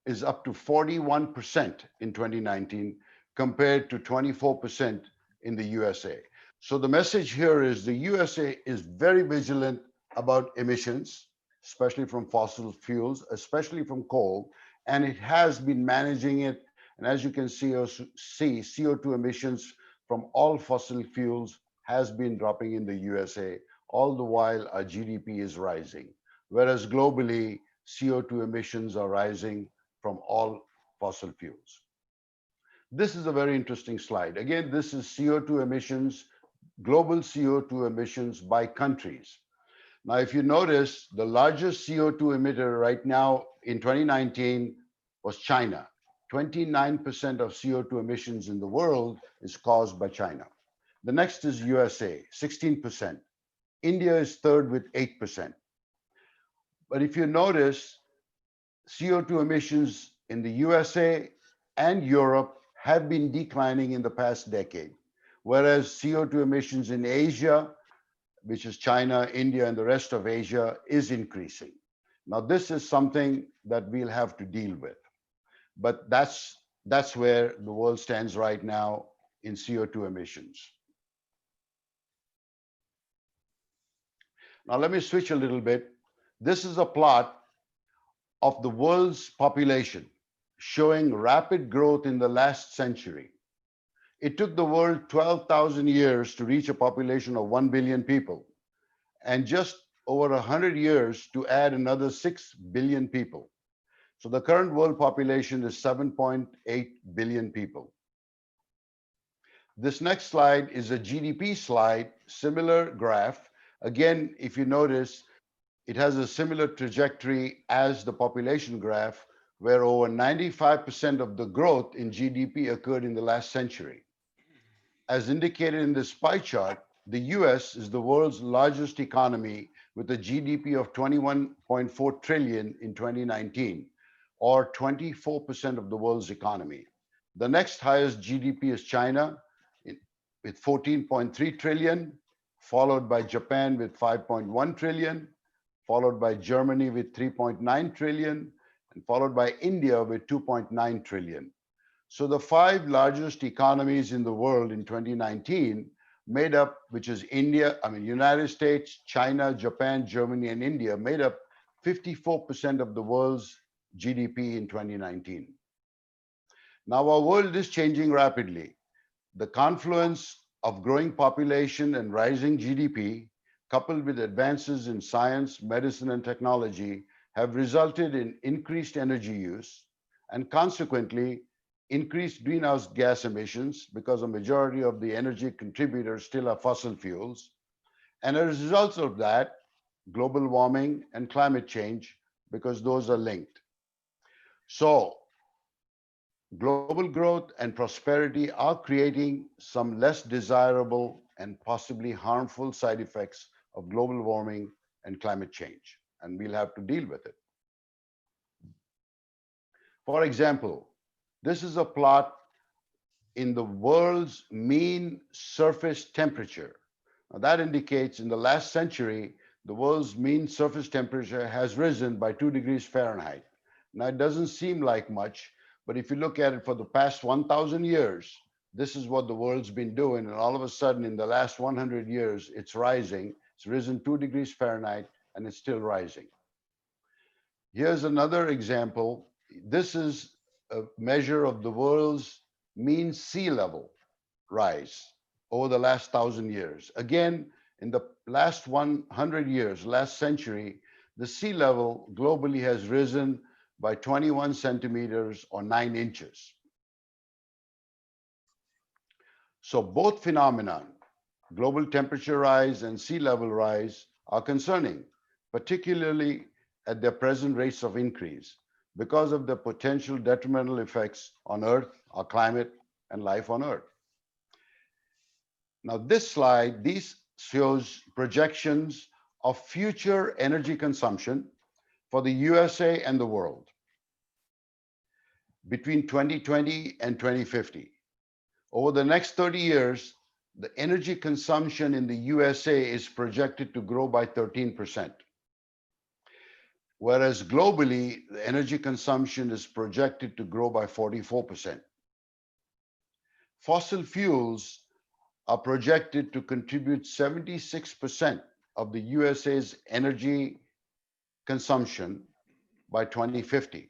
is up to 41% in 2019 compared to 24% in the USA. So the message here is the USA is very vigilant about emissions, especially from fossil fuels, especially from coal, and it has been managing it. And as you can see, CO2 emissions from all fossil fuels has been dropping in the USA, all the while our GDP is rising. Whereas globally, CO2 emissions are rising from all fossil fuels. This is a very interesting slide. Again, this is CO2 emissions, global CO2 emissions by countries. Now, if you notice, the largest CO2 emitter right now in 2019 was China. 29% of CO2 emissions in the world is caused by China. The next is USA, 16%. India is third with 8%. But if you notice, CO2 emissions in the USA and Europe have been declining in the past decade, whereas CO2 emissions in Asia, which is China, India, and the rest of Asia, is increasing. Now, this is something that we'll have to deal with. But that's where the world stands right now in CO2 emissions. Now, let me switch a little bit. This is a plot of the world's population showing rapid growth in the last century. It took the world 12,000 years to reach a population of 1 billion people, and just over 100 years to add another 6 billion people. So the current world population is 7.8 billion people. This next slide is a GDP slide, similar graph. Again, if you notice, it has a similar trajectory as the population graph, where over 95% of the growth in GDP occurred in the last century. As indicated in this pie chart, the US is the world's largest economy with a GDP of 21.4 trillion in 2019, or 24% of the world's economy. The next highest GDP is China with 14.3 trillion, followed by Japan with 5.1 trillion, followed by Germany with 3.9 trillion, and followed by India with 2.9 trillion. So the 5 largest economies in the world in 2019 made up, which is United States, China, Japan, Germany, and India, made up 54% of the world's GDP in 2019. Now our world is changing rapidly. The confluence of growing population and rising GDP, coupled with advances in science, medicine, and technology, have resulted in increased energy use and consequently increased greenhouse gas emissions, because a majority of the energy contributors still are fossil fuels. And as a result of that, global warming and climate change, because those are linked. So global growth and prosperity are creating some less desirable and possibly harmful side effects of global warming and climate change, and we'll have to deal with it. For example, this is a plot in the world's mean surface temperature. Now that indicates in the last century, the world's mean surface temperature has risen by 2 degrees Fahrenheit. Now it doesn't seem like much, but if you look at it for the past 1,000 years, this is what the world's been doing. And all of a sudden in the last 100 years, it's rising. It's risen 2 degrees Fahrenheit and it's still rising. Here's another example. This is a measure of the world's mean sea level rise over the last 1,000 years. Again, in the last 100 years, last century, the sea level globally has risen by 21 centimeters or 9 inches. So both phenomena, global temperature rise and sea level rise, are concerning, particularly at their present rates of increase, because of the potential detrimental effects on Earth, our climate, and life on Earth. Now this slide, shows projections of future energy consumption for the USA and the world between 2020 and 2050. Over the next 30 years, the energy consumption in the USA is projected to grow by 13%. Whereas globally, the energy consumption is projected to grow by 44%. Fossil fuels are projected to contribute 76% of the USA's energy consumption by 2050.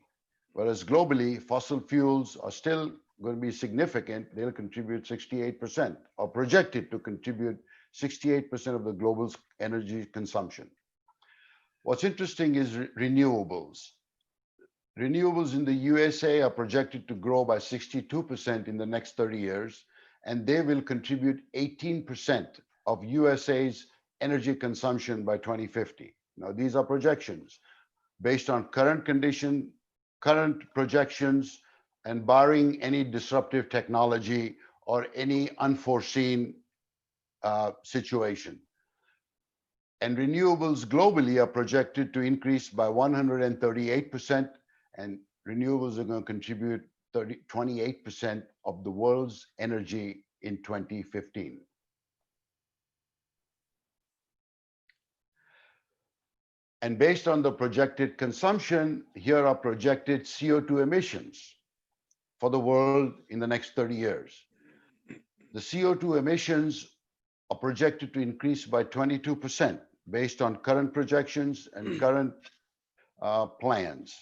Whereas globally, fossil fuels are still going to be significant. They'll contribute 68%, or projected to contribute 68% of the global energy consumption. What's interesting is renewables. Renewables in the USA are projected to grow by 62% in the next 30 years, and they will contribute 18% of USA's energy consumption by 2050. Now, these are projections based on current condition, current projections, and barring any disruptive technology or any unforeseen situation. And renewables globally are projected to increase by 138%, and renewables are going to contribute 28% of the world's energy in 2015. And based on the projected consumption, here are projected CO2 emissions for the world in the next 30 years. The CO2 emissions are projected to increase by 22% based on current projections and current plans.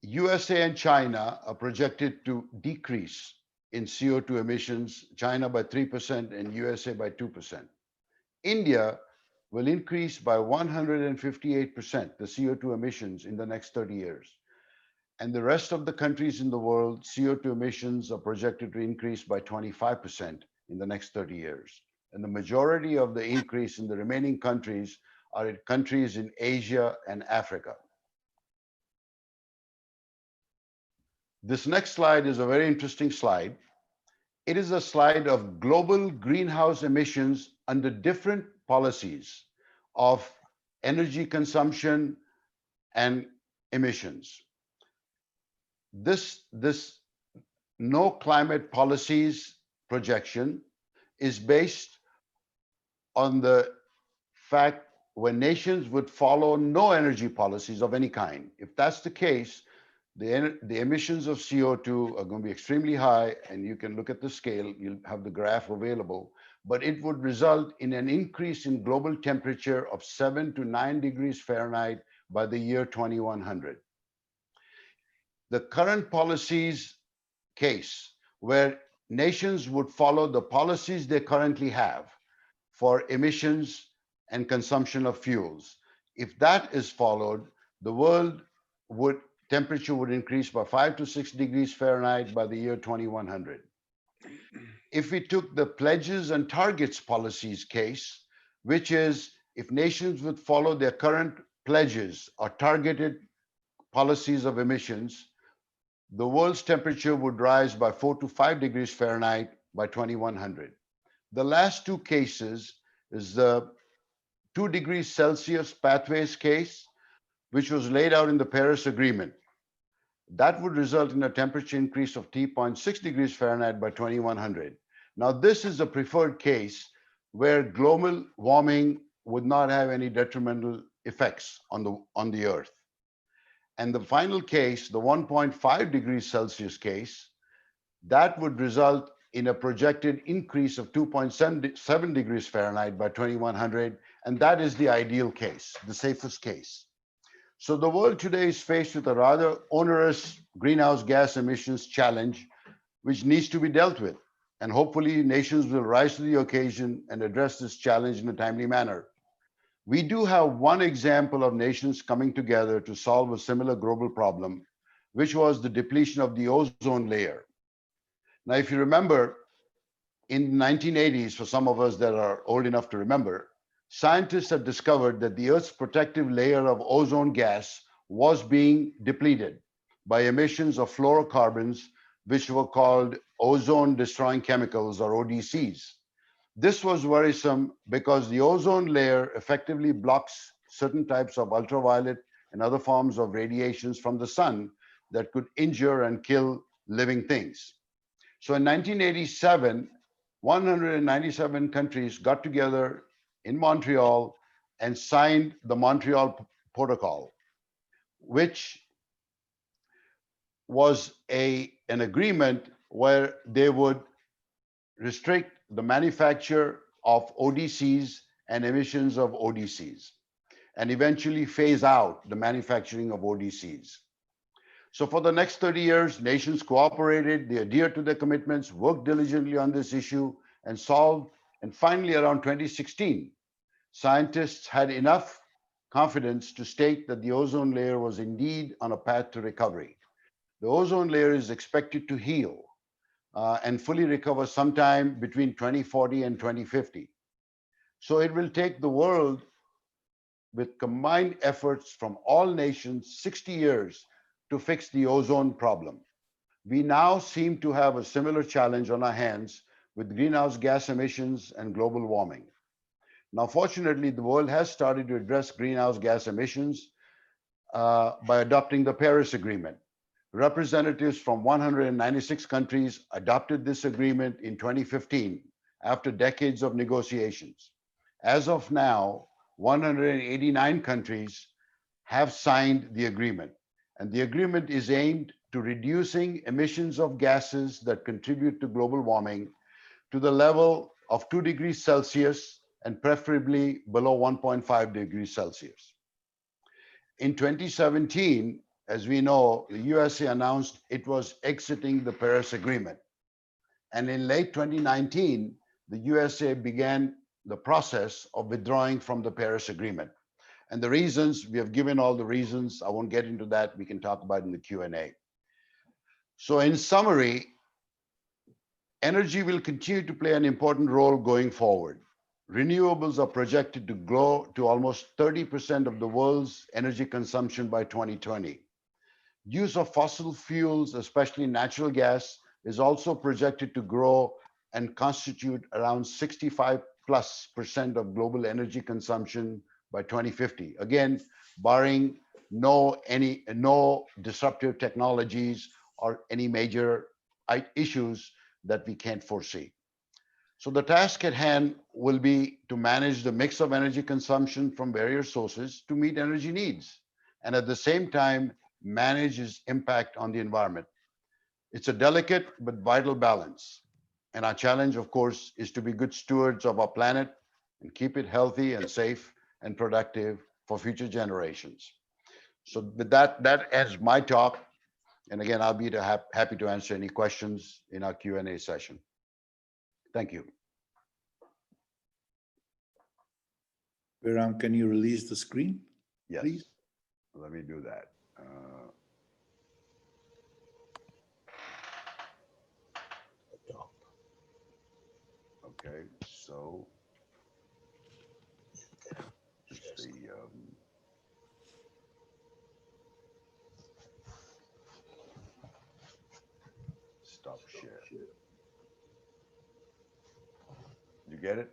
USA and China are projected to decrease in CO2 emissions, China by 3% and USA by 2%. India will increase by 158% the CO2 emissions in the next 30 years. And the rest of the countries in the world, CO2 emissions are projected to increase by 25% in the next 30 years. And the majority of the increase in the remaining countries are in countries in Asia and Africa. This next slide is a very interesting slide. It is a slide of global greenhouse emissions under different policies of energy consumption and emissions. This no climate policies projection is based on the fact when nations would follow no energy policies of any kind. If that's the case, the emissions of CO2 are going to be extremely high, and you can look at the scale, you'll have the graph available, but it would result in an increase in global temperature of 7 to 9 degrees Fahrenheit by the year 2100. The current policies case where nations would follow the policies they currently have for emissions and consumption of fuels. If that is followed, the world temperature would increase by 5 to 6 degrees Fahrenheit by the year 2100. If we took the pledges and targets policies case, which is if nations would follow their current pledges or targeted policies of emissions, the world's temperature would rise by 4 to 5 degrees Fahrenheit by 2100. The last two cases is the 2 degrees Celsius pathways case, which was laid out in the Paris Agreement. That would result in a temperature increase of 3.6 degrees Fahrenheit by 2100. Now, this is a preferred case where global warming would not have any detrimental effects on the Earth. And the final case, the 1.5 degrees Celsius case, that would result in a projected increase of 2.7 degrees Fahrenheit by 2100. And that is the ideal case, the safest case. So the world today is faced with a rather onerous greenhouse gas emissions challenge, which needs to be dealt with. And hopefully nations will rise to the occasion and address this challenge in a timely manner. We do have one example of nations coming together to solve a similar global problem, which was the depletion of the ozone layer. Now, if you remember, in the 1980s, for some of us that are old enough to remember, scientists had discovered that the Earth's protective layer of ozone gas was being depleted by emissions of fluorocarbons, which were called ozone-destroying chemicals, or ODCs. This was worrisome because the ozone layer effectively blocks certain types of ultraviolet and other forms of radiations from the sun that could injure and kill living things. So in 1987, 197 countries got together in Montreal and signed the Montreal Protocol, which was an agreement where they would restrict the manufacture of ODCs and emissions of ODCs, and eventually phase out the manufacturing of ODCs. So for the next 30 years, nations cooperated, they adhered to their commitments, worked diligently on this issue, and solved. And finally, around 2016, scientists had enough confidence to state that the ozone layer was indeed on a path to recovery. The ozone layer is expected to heal and fully recover sometime between 2040 and 2050. So it will take the world, with combined efforts from all nations, 60 years to fix the ozone problem. We now seem to have a similar challenge on our hands with greenhouse gas emissions and global warming. Now, fortunately, the world has started to address greenhouse gas emissions by adopting the Paris Agreement. Representatives from 196 countries adopted this agreement in 2015 after decades of negotiations. As of now, 189 countries have signed the agreement, and the agreement is aimed to reducing emissions of gases that contribute to global warming to the level of 2 degrees Celsius and preferably below 1.5 degrees Celsius. In 2017, as we know, the USA announced it was exiting the Paris Agreement. And in late 2019, the USA began the process of withdrawing from the Paris Agreement. And the reasons, we have given all the reasons. I won't get into that. We can talk about it in the Q&A. So in summary, energy will continue to play an important role going forward. Renewables are projected to grow to almost 30% of the world's energy consumption by 2020. Use of fossil fuels, especially natural gas, is also projected to grow and constitute around 65+% of global energy consumption by 2050. Again, barring no disruptive technologies or any major issues that we can't foresee. So the task at hand will be to manage the mix of energy consumption from various sources to meet energy needs, and at the same time, manage its impact on the environment. It's a delicate but vital balance. And our challenge, of course, is to be good stewards of our planet and keep it healthy and safe and productive for future generations. So with that ends my talk. And again, I'll be happy to answer any questions in our Q&A session. Thank you. Behram, can you release the screen? Yes, please? Let me do that. Okay, so it's the stop share. You get it?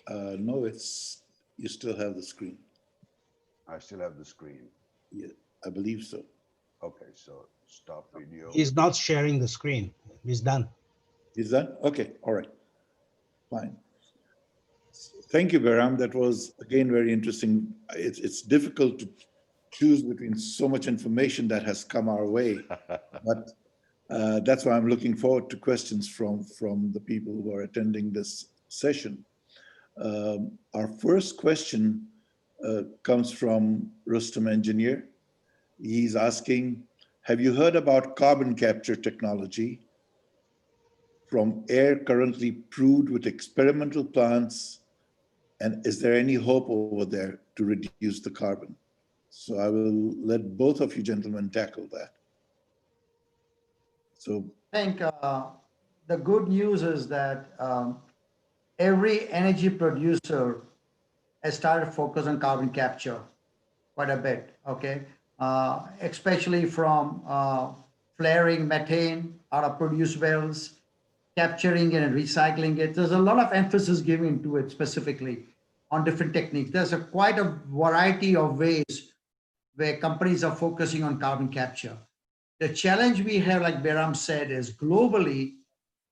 No, you still have the screen. I still have the screen. Yeah, I believe so. Okay, so stop video. He's not sharing the screen. He's done. Is that? Okay, all right, fine. Thank you, Behram. That was, again, very interesting. It's difficult to choose between so much information that has come our way, but that's why I'm looking forward to questions from the people who are attending this session. Our first question comes from Rustom Engineer. He's asking, have you heard about carbon capture technology from air currently proved with experimental plants? And is there any hope over there to reduce the carbon? So I will let both of you gentlemen tackle that. So I think the good news is that every energy producer has started focus on carbon capture quite a bit, okay? Especially from flaring methane out of produced wells, capturing it and recycling it. There's a lot of emphasis given to it specifically on different techniques. There's quite a variety of ways where companies are focusing on carbon capture. The challenge we have, like Behram said, is globally,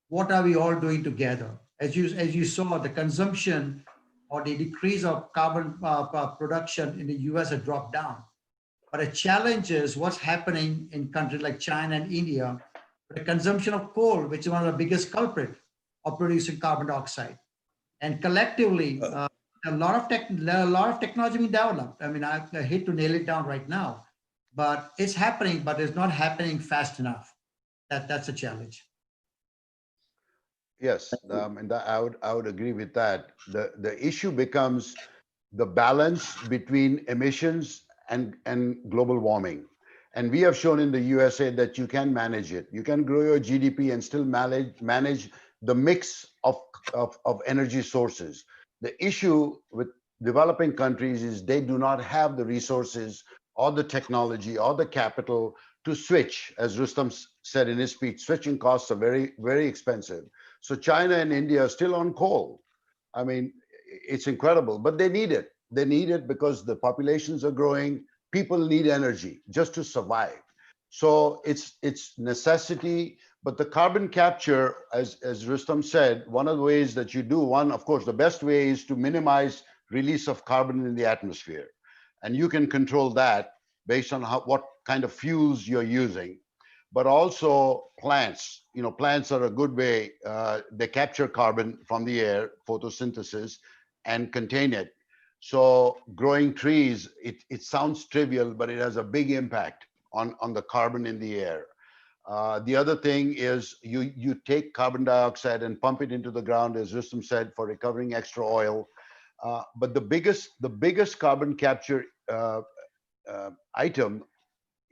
what are we all doing together? As you saw, the consumption or the decrease of carbon production in the US has dropped down. But a challenge is what's happening in countries like China and India, the consumption of coal, which is one of the biggest culprits of producing carbon dioxide. And collectively, a lot of technology being developed. I mean, I hate to nail it down right now, but it's happening, but it's not happening fast enough. That's a challenge. Yes, and I would agree with that. The issue becomes the balance between emissions and global warming. And we have shown in the USA that you can manage it. You can grow your GDP and still manage the mix of energy sources. The issue with developing countries is they do not have the resources or the technology or the capital to switch. As Rustom said in his speech, switching costs are very, very expensive. So China and India are still on coal. I mean, it's incredible, but they need it. They need it because the populations are growing. People need energy just to survive. So it's necessity, but the carbon capture, as Rustom said, one of the ways that you do, of course, the best way is to minimize release of carbon in the atmosphere. And you can control that based on what kind of fuels you're using. But also plants, plants are a good way. They capture carbon from the air, photosynthesis, and contain it. So growing trees, it sounds trivial, but it has a big impact on the carbon in the air. The other thing is you take carbon dioxide and pump it into the ground, as Rustom said, for recovering extra oil. But the biggest carbon capture item,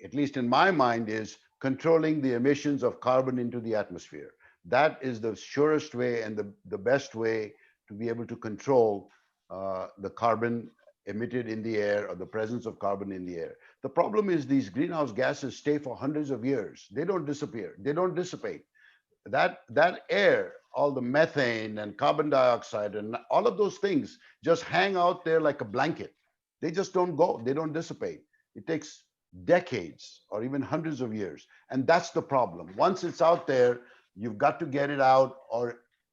at least in my mind, is controlling the emissions of carbon into the atmosphere. That is the surest way and the best way to be able to control the carbon emitted in the air or the presence of carbon in the air. The problem is these greenhouse gases stay for hundreds of years. They don't disappear. They don't dissipate. That air, all the methane and carbon dioxide and all of those things just hang out there like a blanket. They just don't go. They don't dissipate. It takes decades or even hundreds of years. And that's the problem. Once it's out there, you've got to get it out,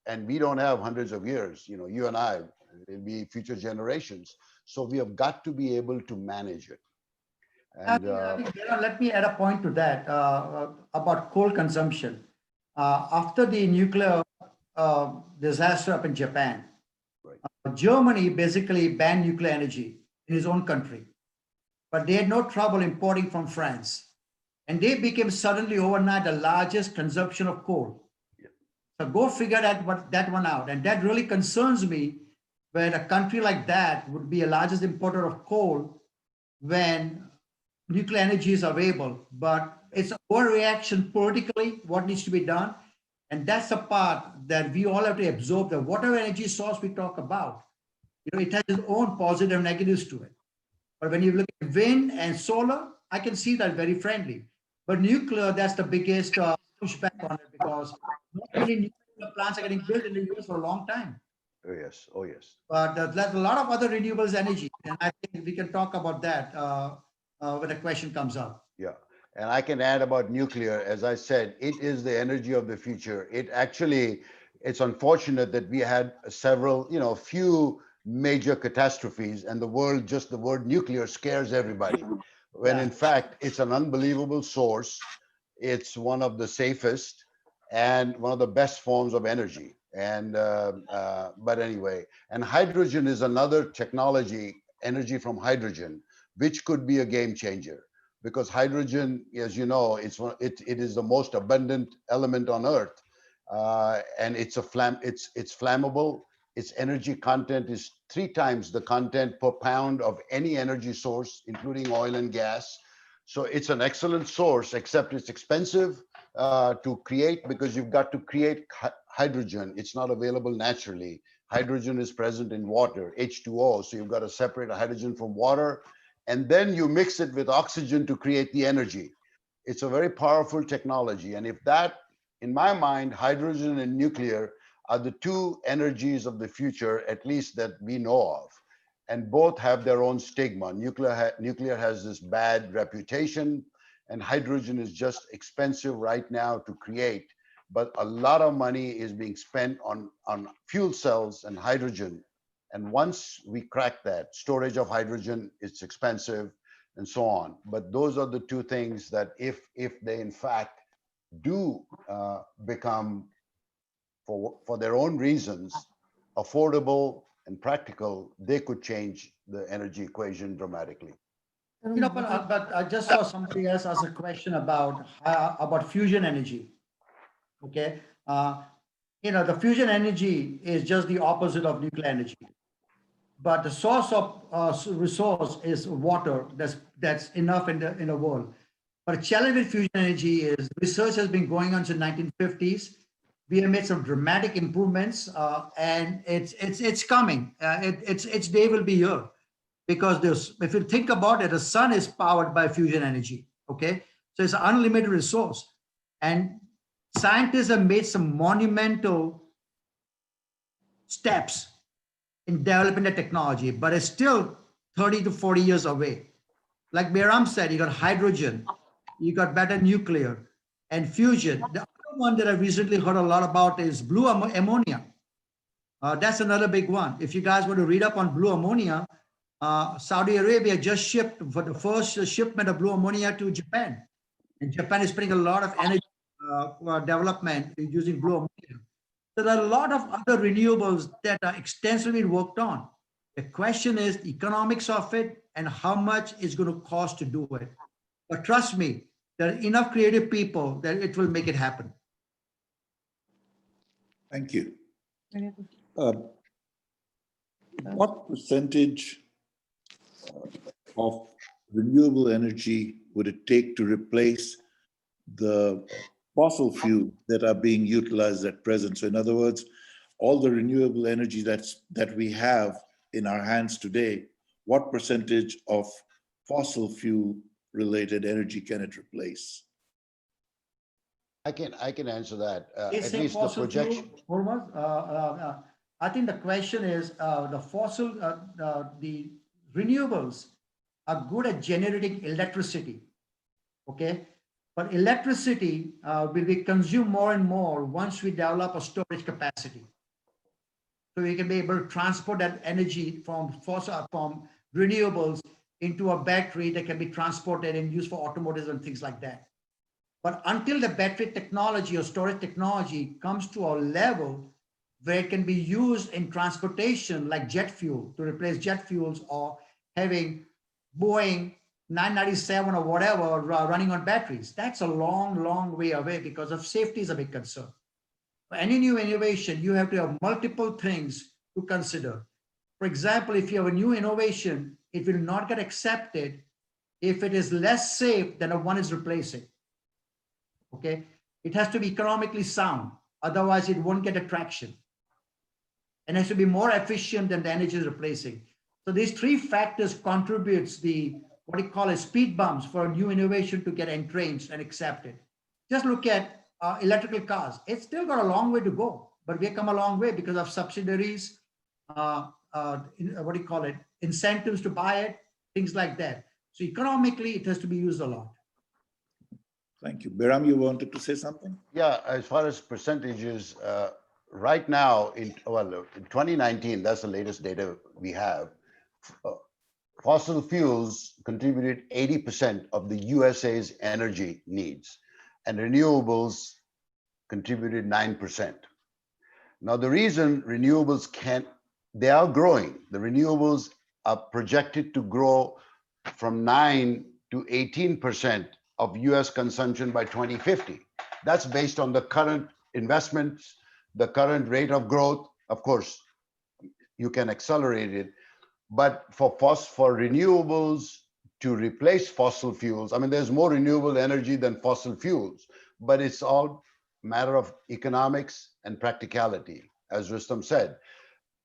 and we don't have hundreds of years. You know, you and I, it'll be future generations. So we have got to be able to manage it. And let me add a point to that about coal consumption. After the nuclear disaster up in Japan, Germany basically banned nuclear energy in his own country, but they had no trouble importing from France. And they became suddenly overnight the largest consumption of coal. So go figure that one out. And that really concerns me, where a country like that would be the largest importer of coal when nuclear energy is available. But it's a overreaction politically, what needs to be done. And that's the part that we all have to absorb, that whatever energy source we talk about, you know, it has its own positive and negatives to it. But when you look at wind and solar, I can see that very friendly. But nuclear, that's the biggest pushback on it, because not many nuclear plants are getting built in the US for a long time. oh yes, oh yes. But there's a lot of other renewables energy, and I think we can talk about that when the question comes up. Yeah. And I can add about nuclear. As I said, it is the energy of the future. It's unfortunate that we had several, few major catastrophes, and the word nuclear scares everybody. When in fact, it's an unbelievable source. It's one of the safest and one of the best forms of energy. And but anyway, and hydrogen is another technology, energy from hydrogen, which could be a game changer. Because hydrogen, as you know, it is the most abundant element on Earth, and it's flammable. Its energy content is 3 times the content per pound of any energy source, including oil and gas. So it's an excellent source, except it's expensive to create, because you've got to create hydrogen. It's not available naturally. Hydrogen is present in water, H2O. So you've got to separate hydrogen from water, and then you mix it with oxygen to create the energy. It's a very powerful technology. And if that, in my mind, hydrogen and nuclear are the 2 energies of the future, at least that we know of. And both have their own stigma. Nuclear has this bad reputation, and hydrogen is just expensive right now to create. But a lot of money is being spent on fuel cells and hydrogen. And once we crack that, storage of hydrogen, it's expensive and so on. But those are the 2 things that if they in fact do become, for their own reasons, affordable and practical, they could change the energy equation dramatically. But I just saw somebody else ask a question about fusion energy. Okay, the fusion energy is just the opposite of nuclear energy. But the source of resource is water. That's enough in the world. But the challenge with fusion energy is research has been going on since 1950s. We have made some dramatic improvements, and it's coming. Its day will be here, because if you think about it, the sun is powered by fusion energy. Okay, so it's an unlimited resource, and scientists have made some monumental steps in developing the technology, but it's still 30 to 40 years away. Like Behram said, you got hydrogen, you got better nuclear and fusion. The other one that I recently heard a lot about is blue ammonia. That's another big one. If you guys want to read up on blue ammonia, Saudi Arabia just shipped for the first shipment of blue ammonia to Japan. And Japan is putting a lot of energy development using blue ammonia. So there are a lot of other renewables that are extensively worked on. The question is the economics of it and how much it's going to cost to do it. But trust me, there are enough creative people that it will make it happen. Thank you. What percentage of renewable energy would it take to replace the fossil fuels that are being utilized at present? So in other words, all the renewable energy that we have in our hands today, what percentage of fossil fuel related energy can it replace? I can answer that. They At say least the fossil fuel, projection. I think the question is the renewables are good at generating electricity, okay? But electricity will be consumed more and more once we develop a storage capacity. So we can be able to transport that energy from renewables into a battery that can be transported and used for automotives and things like that. But until the battery technology or storage technology comes to a level where it can be used in transportation like jet fuel to replace jet fuels, or having Boeing 997 or whatever running on batteries, that's a long, long way away because of safety is a big concern. For any new innovation, you have to have multiple things to consider. For example, if you have a new innovation, it will not get accepted if it is less safe than the one is replacing. Okay, it has to be economically sound, otherwise it won't get traction. And it has to be more efficient than the energy is replacing. So these three factors contributes the what you call as speed bumps for a new innovation to get entrenched and accepted. Just look at electrical cars. It's still got a long way to go, but we've come a long way because of subsidies, incentives to buy it, things like that. So economically, it has to be used a lot. Thank you. Behram, you wanted to say something? Yeah, as far as percentages, right now in 2019, that's the latest data we have. Fossil fuels contributed 80% of the USA's energy needs, and renewables contributed 9%. Now, the reason renewables they are growing. The renewables are projected to grow from 9 to 18% of US consumption by 2050. That's based on the current investments, the current rate of growth. Of course, you can accelerate it, but for renewables to replace fossil fuels, I mean, there's more renewable energy than fossil fuels, but it's all matter of economics and practicality. As Rustom said,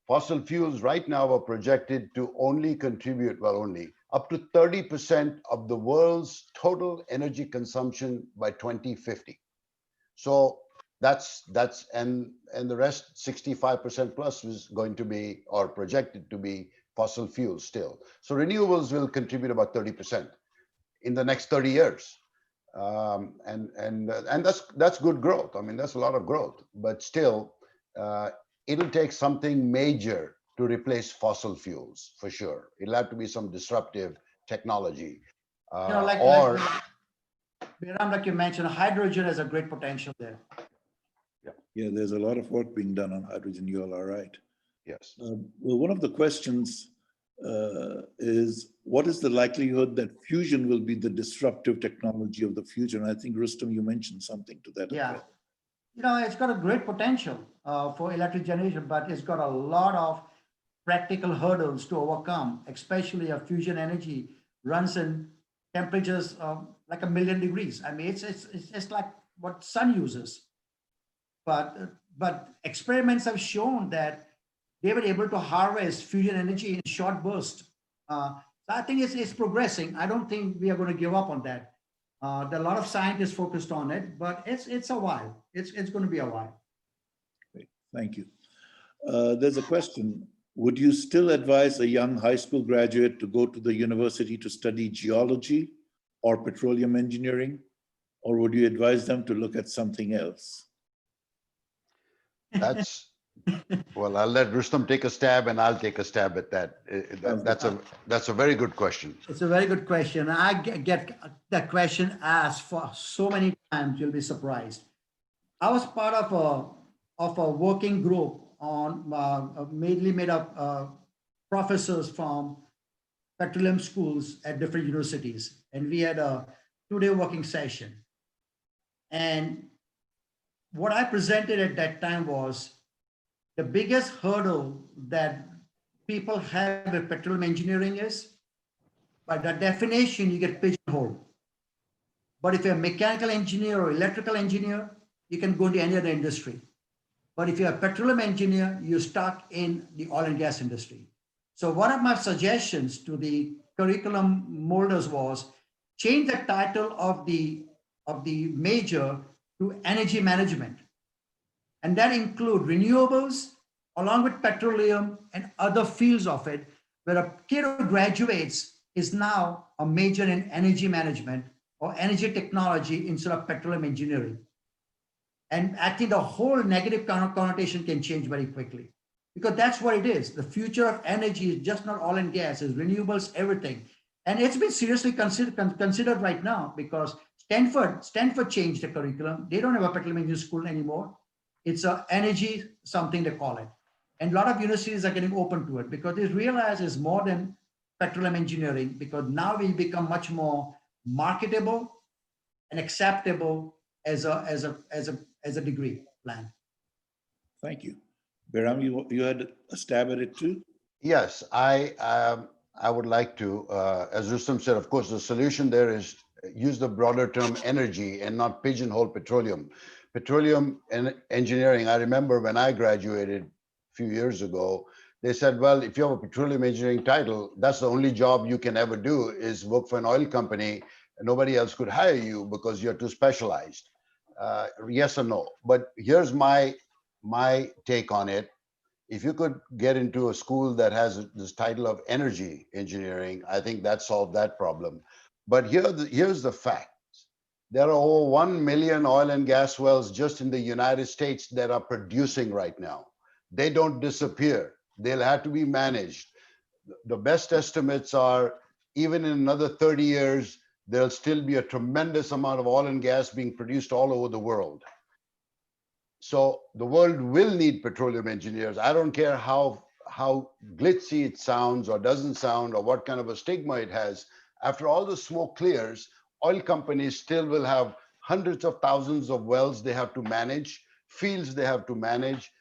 fossil fuels right now are projected to only contribute, only up to 30% of the world's total energy consumption by 2050. So and the rest 65% plus is going to be, or projected to be, fossil fuels still. So renewables will contribute about 30% in the next 30 years. And that's good growth. I mean, that's a lot of growth, but still it'll take something major to replace fossil fuels for sure. It'll have to be some disruptive technology. Behram, like you mentioned, hydrogen has a great potential there. Yeah, there's a lot of work being done on hydrogen. You all are right. Yes. Well, one of the questions is, what is the likelihood that fusion will be the disruptive technology of the future? And I think, Rustom, you mentioned something to that. Yeah. It's got a great potential for electric generation, but it's got a lot of practical hurdles to overcome, especially a fusion energy runs in temperatures like 1,000,000 degrees. I mean, it's like what sun uses. But experiments have shown that they were able to harvest fusion energy in short bursts. So I think it's progressing. I don't think we are going to give up on that. There are a lot of scientists focused on it, but it's a while. It's going to be a while. Great. Thank you. There's a question. Would you still advise a young high school graduate to go to the university to study geology or petroleum engineering? Or would you advise them to look at something else? Well, I'll let Rustom take a stab and I'll take a stab at that. That's a very good question. It's a very good question. I get that question asked for so many times, you'll be surprised. I was part of a working group on mainly made up professors from petroleum schools at different universities. And we had a 2-day working session. And what I presented at that time was the biggest hurdle that people have with petroleum engineering is, by the definition, you get pigeonholed. But if you're a mechanical engineer or electrical engineer, you can go into any other industry. But if you're a petroleum engineer, you're stuck in the oil and gas industry. So one of my suggestions to the curriculum molders was, change the title of the major to energy management. And that include renewables along with petroleum and other fields of it, where a kid who graduates is now a major in energy management or energy technology instead of petroleum engineering. And I think the whole negative connotation can change very quickly, because that's what it is. The future of energy is just not oil and gas, it's renewables, everything. And it's been seriously considered right now, because Stanford changed the curriculum. They don't have a petroleum engineering school anymore. It's a energy something they call it. And a lot of universities are getting open to it because they realize it's more than petroleum engineering, because now we become much more marketable and acceptable as a degree plan. Thank you. Behram, you had a stab at it too? Yes, I would like to, as Rustom said, of course, the solution there is use the broader term energy and not pigeonhole petroleum. Petroleum and engineering, I remember when I graduated a few years ago, they said, well, if you have a petroleum engineering title, that's the only job you can ever do is work for an oil company, and nobody else could hire you because you're too specialized. Yes or no? But here's my take on it. If you could get into a school that has this title of energy engineering, I think that solved that problem. But here's the fact. There are over 1 million oil and gas wells just in the United States that are producing right now. They don't disappear. They'll have to be managed. The best estimates are even in another 30 years, there'll still be a tremendous amount of oil and gas being produced all over the world. So the world will need petroleum engineers. I don't care how glitzy it sounds or doesn't sound or what kind of a stigma it has. After all the smoke clears, oil companies still will have hundreds of thousands of wells they have to manage, fields they have to manage,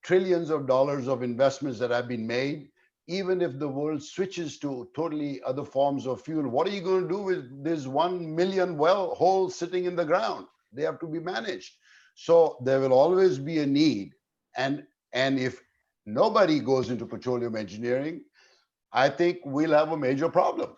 trillions of dollars of investments that have been made. Even if the world switches to totally other forms of fuel, what are you going to do with this 1 million well holes sitting in the ground? They have to be managed. So there will always be a need. And if nobody goes into petroleum engineering, I think we'll have a major problem.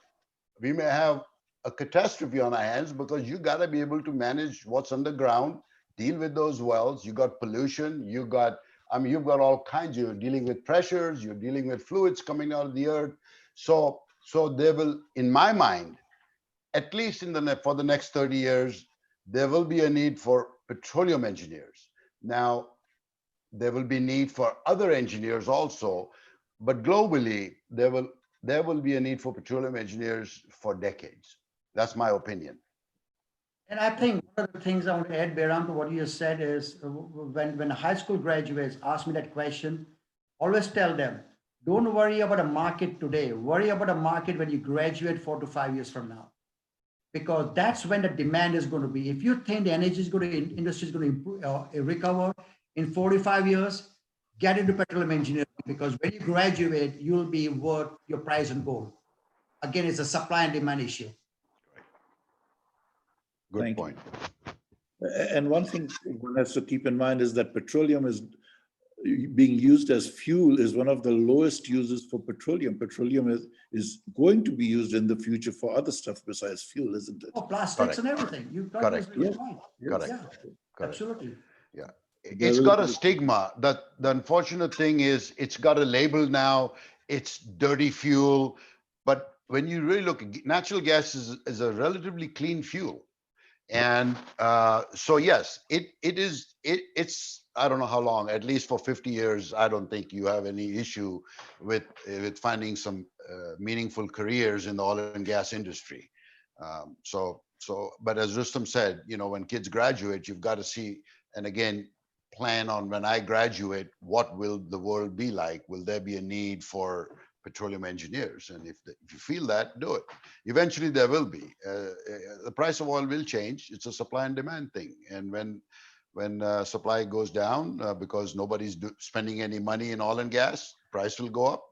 We may have a catastrophe on our hands because you got to be able to manage what's underground, deal with those wells. You got pollution, you've got all kinds. You're dealing with pressures, you're dealing with fluids coming out of the earth. So there will, in my mind, at least for the next 30 years, there will be a need for petroleum engineers. Now, there will be need for other engineers also, but globally, there will be a need for petroleum engineers for decades. That's my opinion. And I think one of the things I want to add, Behram, to what you just said is when high school graduates ask me that question, always tell them, don't worry about a market today. Worry about a market when you graduate 4 to 5 years from now, because that's when the demand is going to be. If you think the industry is going to recover in 45 years, get into petroleum engineering, because when you graduate, you'll be worth your price in gold. Again, it's a supply and demand issue. Good point. And one thing one has to keep in mind is that petroleum is being used as fuel is one of the lowest uses for petroleum. Petroleum is going to be used in the future for other stuff besides fuel, isn't it? Oh, plastics Correct. and everything. You've got Correct. this point. Correct. Yeah, Correct. absolutely. Yeah. It's got a stigma. The unfortunate thing is it's got a label now. It's dirty fuel. But when you really look, natural gas is a relatively clean fuel. And so yes, it's I don't know how long, at least for 50 years, I don't think you have any issue with finding some meaningful careers in the oil and gas industry. But as Rustom said, when kids graduate, you've got to see, and again, plan on when I graduate, what will the world be like? Will there be a need for petroleum engineers? And if you feel that, do it. Eventually there will be. The price of oil will change. It's a supply and demand thing. And when supply goes down because nobody's spending any money in oil and gas, price will go up.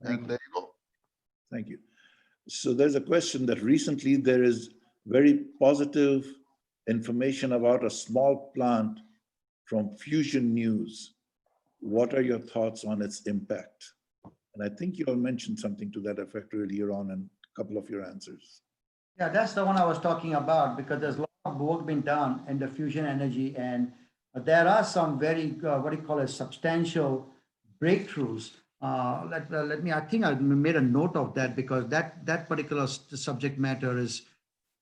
And there you go. Thank you. So there's a question that recently there is very positive information about a small plant from Fusion News. What are your thoughts on its impact? And I think you all mentioned something to that effect earlier on in a couple of your answers. Yeah, that's the one I was talking about because there's a lot of work being done in the fusion energy, and there are some very what do you call it, substantial breakthroughs. Let me. I think I made a note of that because that particular subject matter is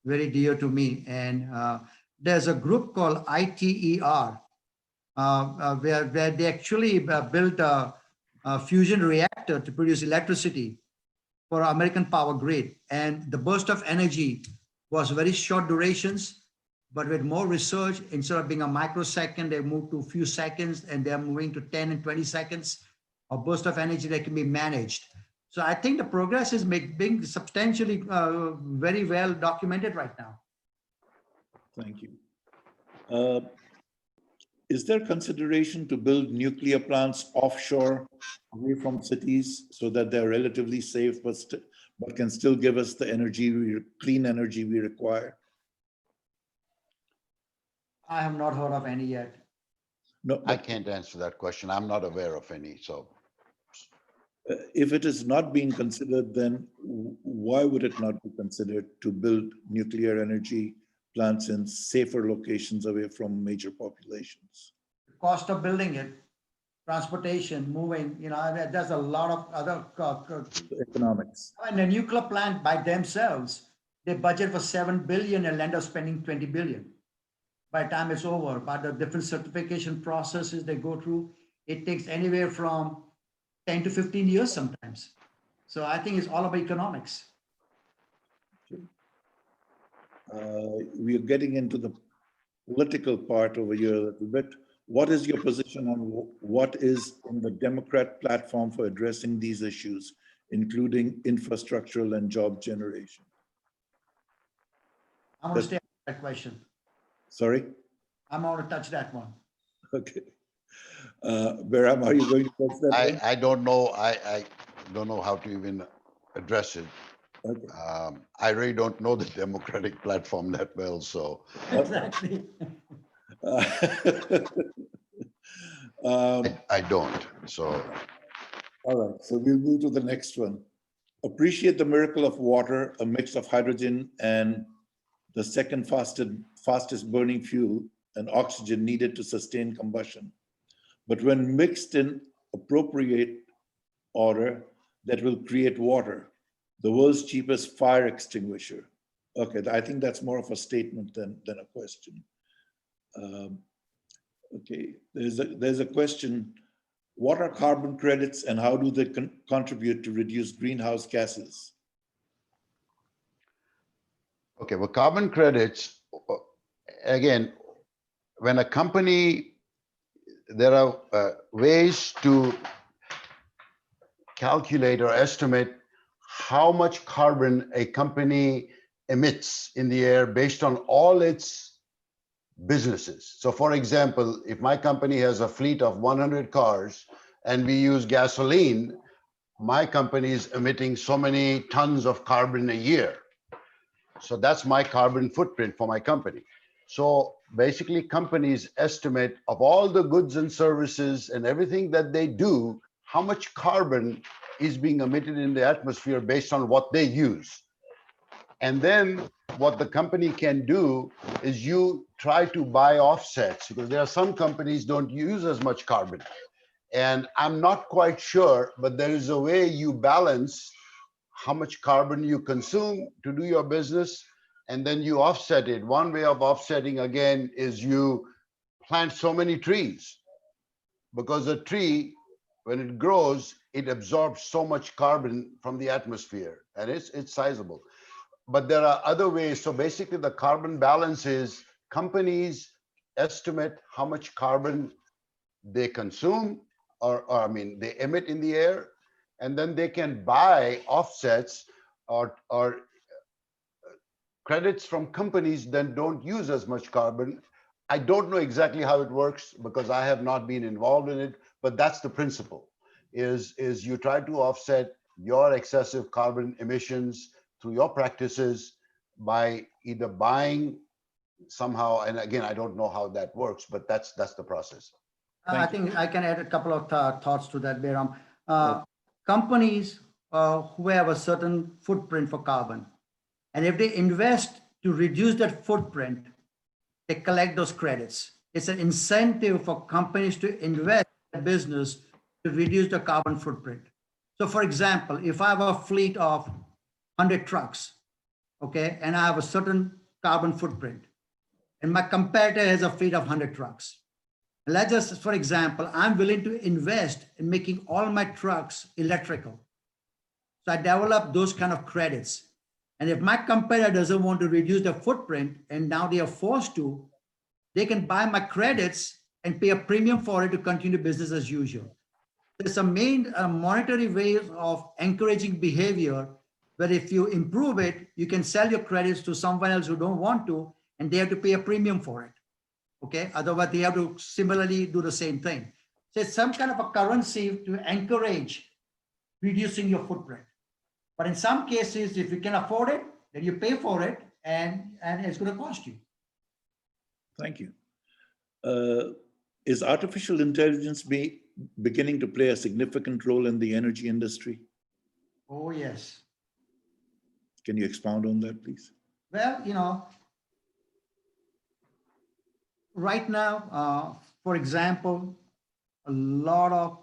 very dear to me. And there's a group called ITER where they actually built a fusion reactor to produce electricity for American power grid. And the burst of energy was very short durations, but with more research, instead of being a microsecond, they moved to a few seconds, and they're moving to 10 and 20 seconds of burst of energy that can be managed. So I think the progress is being substantially very well documented right now. Thank you. Is there consideration to build nuclear plants offshore away from cities so that they're relatively safe, but can still give us the energy, clean energy we require? I have not heard of any yet. No, I can't answer that question. I'm not aware of any. So if it is not being considered, then why would it not be considered to build nuclear energy plants in safer locations away from major populations? Cost of building it, transportation, moving, there's a lot of other Economics. and a nuclear plant by themselves, they budget for 7 billion and end up spending 20 billion. By the time it's over, but the different certification processes they go through, it takes anywhere from 10 to 15 years sometimes. So I think it's all about economics. We are getting into the political part over here a little bit. What is your position on what is in the Democrat platform for addressing these issues, including infrastructural and job generation? I'm going to stay on that question. Sorry? I'm going to touch that one. Okay. Behram, are you going to touch that one? I don't know. I don't know how to even address it. Okay. I really don't know the Democratic platform that well, so. Exactly. I don't, so. All right, so we'll move to the next one. Appreciate the miracle of water, a mix of hydrogen and the second fastest burning fuel and oxygen needed to sustain combustion. But when mixed in appropriate order, that will create water, the world's cheapest fire extinguisher. Okay, I think that's more of a statement than a question. Okay, there's a question. What are carbon credits and how do they contribute to reduce greenhouse gases? Okay, well, carbon credits, again, when a company, there are ways to calculate or estimate how much carbon a company emits in the air based on all its businesses. So for example, if my company has a fleet of 100 cars and we use gasoline, my company is emitting so many tons of carbon a year. So that's my carbon footprint for my company. So basically companies estimate of all the goods and services and everything that they do, how much carbon is being emitted in the atmosphere based on what they use. And then what the company can do is you try to buy offsets, because there are some companies don't use as much carbon. And I'm not quite sure, but there is a way you balance how much carbon you consume to do your business, and then you offset it. One way of offsetting, again, is you plant so many trees, because a tree, when it grows, it absorbs so much carbon from the atmosphere, and it's sizable. But there are other ways. So basically the carbon balance is companies estimate how much carbon they consume, or I mean, they emit in the air, and then they can buy offsets or credits from companies that don't use as much carbon. I don't know exactly how it works because I have not been involved in it, but that's the principle, is you try to offset your excessive carbon emissions through your practices by either buying somehow, and again, I don't know how that works, but that's the process. I think I can add a couple of thoughts to that, Behram. Companies who have a certain footprint for carbon, And if they invest to reduce that footprint, they collect those credits. It's an incentive for companies to invest in business to reduce the carbon footprint. So for example, if I have a fleet of 100 trucks, okay, and I have a certain carbon footprint, and my competitor has a fleet of 100 trucks. And let's just, for example, I'm willing to invest in making all my trucks electrical. So I develop those kind of credits. And if my competitor doesn't want to reduce their footprint, and now they are forced to, they can buy my credits and pay a premium for it to continue business as usual. There's a main monetary way of encouraging behavior, where if you improve it, you can sell your credits to someone else who don't want to, and they have to pay a premium for it. Okay, otherwise they have to similarly do the same thing. So it's some kind of a currency to encourage reducing your footprint. But in some cases, if you can afford it, then you pay for it, and it's going to cost you. Thank you. Is artificial intelligence beginning to play a significant role in the energy industry? Oh, yes. Can you expound on that, please? Well, you know, right now, for example, a lot of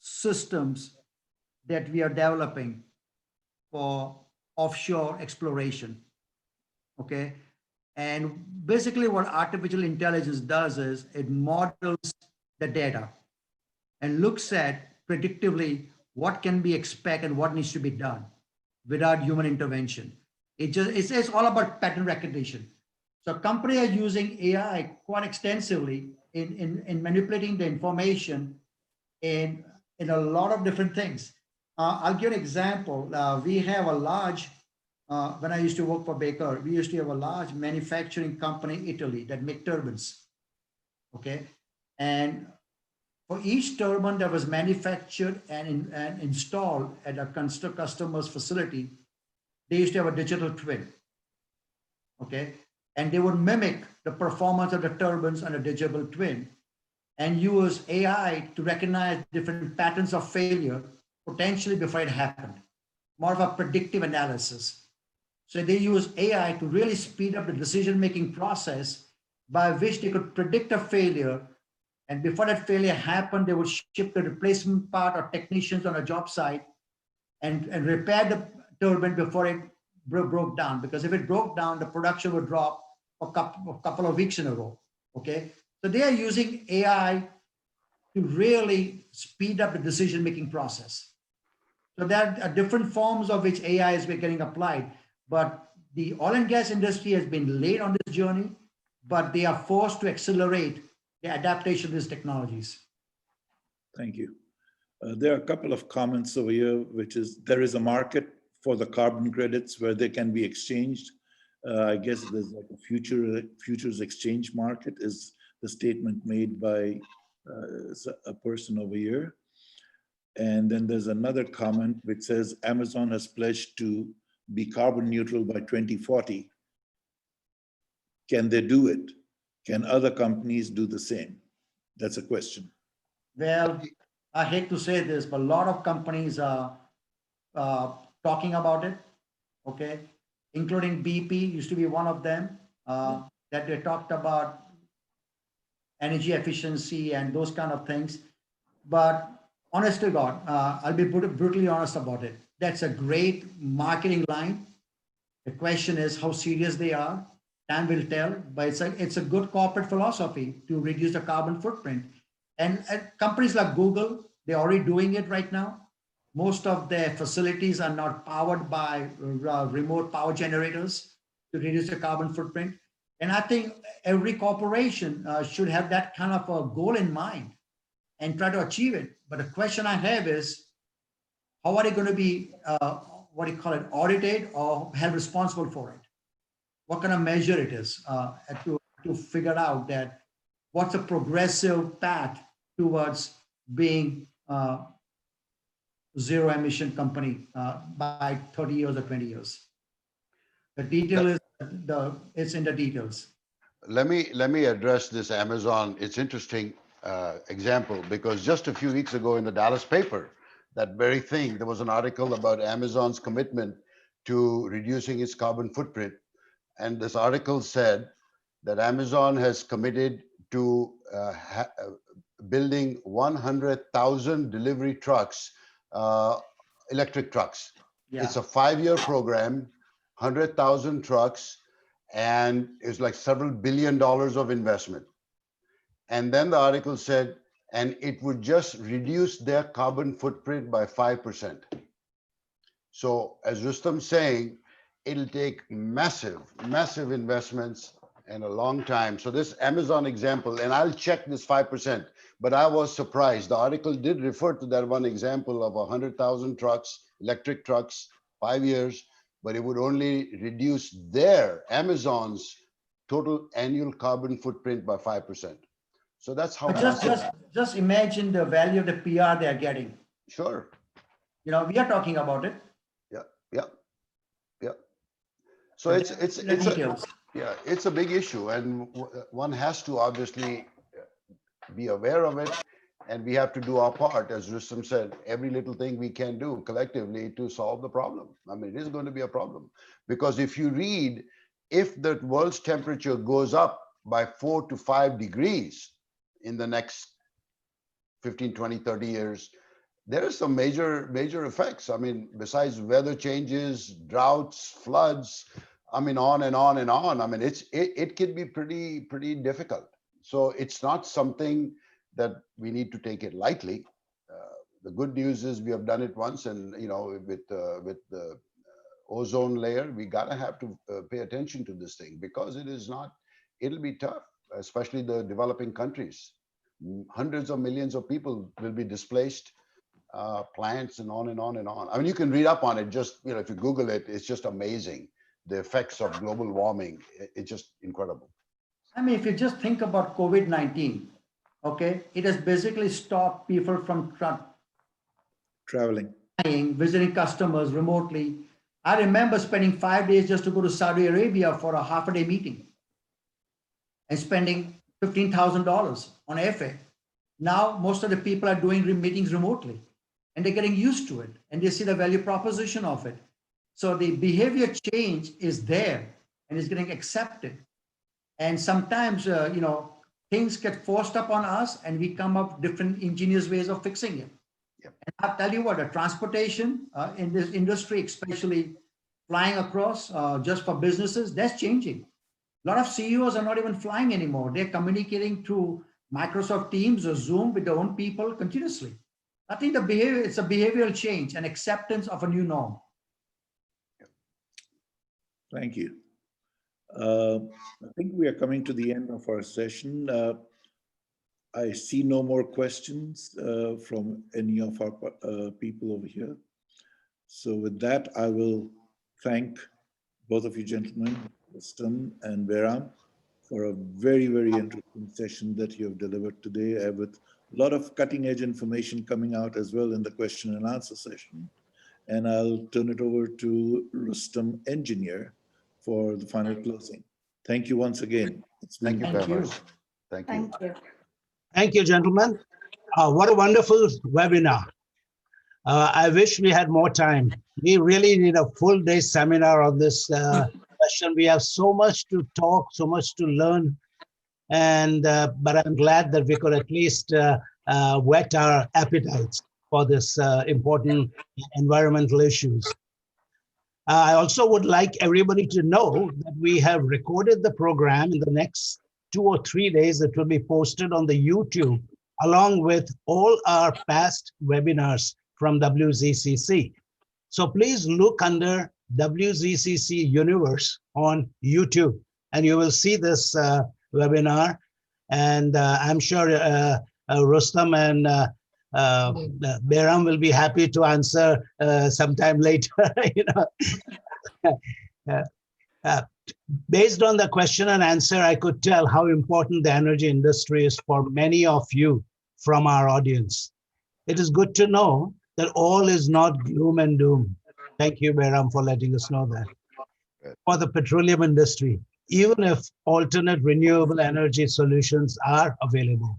systems that we are developing for offshore exploration, okay? And basically what artificial intelligence does is it models the data and looks at predictively what can be expected and what needs to be done without human intervention. It's all about pattern recognition. So companies are using AI quite extensively in manipulating the information in a lot of different things. I'll give an example. We have a large, when I used to work for Baker, we used to have a large manufacturing company in Italy that make turbines, okay? And for each turbine that was manufactured and installed at a customer's facility, they used to have a digital twin, okay? And they would mimic the performance of the turbines on a digital twin and use AI to recognize different patterns of failure potentially before it happened, more of a predictive analysis. So they use AI to really speed up the decision-making process by which they could predict a failure. And before that failure happened, they would ship the replacement part or technicians on a job site and repair the turbine before it broke down. Because if it broke down, the production would drop a couple of weeks in a row, okay? So they are using AI to really speed up the decision-making process. So there are different forms of which AI is getting applied, but the oil and gas industry has been late on this journey, but they are forced to accelerate the adaptation of these technologies. Thank you. There are a couple of comments over here, which is there is a market for the carbon credits where they can be exchanged. I guess there's like a futures exchange market is the statement made by a person over here. And then there's another comment which says Amazon has pledged to be carbon neutral by 2040. Can they do it? Can other companies do the same? That's a question. Well, I hate to say this, but a lot of companies are talking about it, okay? Including BP used to be one of them, that they talked about energy efficiency and those kind of things. But honest to God, I'll be brutally honest about it. That's a great marketing line. The question is how serious they are. Time will tell, but it's a good corporate philosophy to reduce the carbon footprint. And companies like Google, they're already doing it right now. Most of their facilities are not powered by remote power generators to reduce the carbon footprint. And I think every corporation should have that kind of a goal in mind and try to achieve it. But the question I have is, how are they going to be, what do you call it, audited or held responsible for it? What kind of measure it is to figure out that what's a progressive path towards being zero emission company by 30 years or 20 years. The detail is it's in the details. Let me address this Amazon. It's interesting example because just a few weeks ago in the Dallas paper, that very thing, there was an article about Amazon's commitment to reducing its carbon footprint. And this article said that Amazon has committed to building 100,000 delivery trucks, electric trucks. Yeah. It's a 5-year program, 100,000 trucks, and it's like several $1 billion of investment. And then the article said, and it would just reduce their carbon footprint by 5%. So as Rustom's saying, it'll take massive, massive investments and a long time. So this Amazon example, and I'll check this 5%, but I was surprised. The article did refer to that one example of 100,000 trucks, electric trucks, 5 years, but it would only reduce their, Amazon's total annual carbon footprint by 5%. So that's how. Just imagine the value of the PR they are getting. Sure. We are talking about it. Yeah. So it's a big issue, and one has to obviously be aware of it, and we have to do our part, as Rustom said, every little thing we can do collectively to solve the problem. I mean, it is going to be a problem, because if you read, if the world's temperature goes up by 4 to 5 degrees in the next 15, 20, 30 years, there are some major effects. I mean, besides weather changes, droughts, floods, I mean, on and on and on. I mean, it can be pretty difficult. So it's not something that we need to take it lightly. The good news is we have done it once, and with the ozone layer, we gotta have to pay attention to this thing, because it'll be tough, especially the developing countries. Hundreds of millions of people will be displaced, plants, and on and on and on. I mean, you can read up on it. Just if you Google it, it's just amazing. The effects of global warming, it's just incredible. I mean, if you just think about COVID-19, okay, it has basically stopped people from Traveling. visiting customers remotely. I remember spending 5 days just to go to Saudi Arabia for a half-a-day meeting and spending $15,000 on airfare. Now, most of the people are doing meetings remotely, and they're getting used to it, and they see the value proposition of it. So the behavior change is there and is getting accepted. And sometimes, things get forced upon us, and we come up with different ingenious ways of fixing it. Yep. And I'll tell you what, the transportation in this industry, especially flying across just for businesses, that's changing. A lot of CEOs are not even flying anymore. They're communicating through Microsoft Teams or Zoom with their own people continuously. I think it's a behavioral change and acceptance of a new norm. Thank you. I think we are coming to the end of our session. I see no more questions from any of our people over here. So with that, I will thank both of you gentlemen, Rustom and Behram, for a very, very interesting session that you have delivered today, with a lot of cutting edge information coming out as well in the question and answer session. And I'll turn it over to Rustom Engineer for the final closing. Thank you once again. Thank you very much. Thank you. Thank you, gentlemen. What a wonderful webinar. I wish we had more time. We really need a full day seminar on this question. We have so much to talk, so much to learn. And but I'm glad that we could at least whet our appetites for this important environmental issues. I also would like everybody to know that we have recorded the program. In the next 2 or 3 days, it will be posted on the YouTube, along with all our past webinars from WZCC. So please look under WZCC Universe on YouTube, and you will see this webinar. And I'm sure Rustom and Behram will be happy to answer sometime later. Based on the question and answer, I could tell how important the energy industry is for many of you from our audience. It is good to know that all is not gloom and doom. Thank you, Behram, for letting us know that. For the petroleum industry, even if alternate renewable energy solutions are available,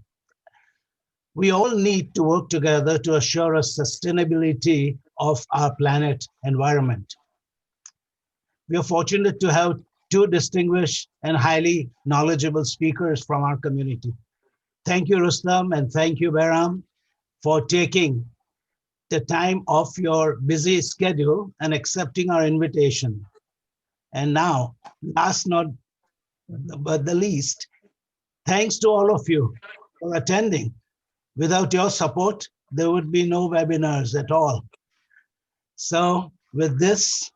we all need to work together to assure a sustainability of our planet environment. we are fortunate to have two distinguished and highly knowledgeable speakers from our community. Thank you, Rustom, and thank you, Behram, for taking the time off your busy schedule and accepting our invitation. And now, last not but the least, thanks to all of you for attending. Without your support, there would be no webinars at all. So with this,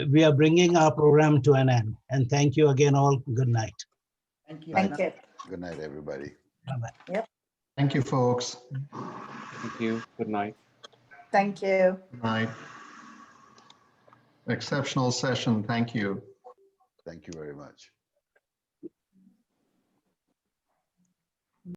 we are bringing our program to an end. And thank you again all. Good night. Thank you. Thank you. Good night, everybody. Bye-bye. Thank you, folks. Thank you. Good night. Thank you. Good night. Exceptional session. Thank you. Thank you very much.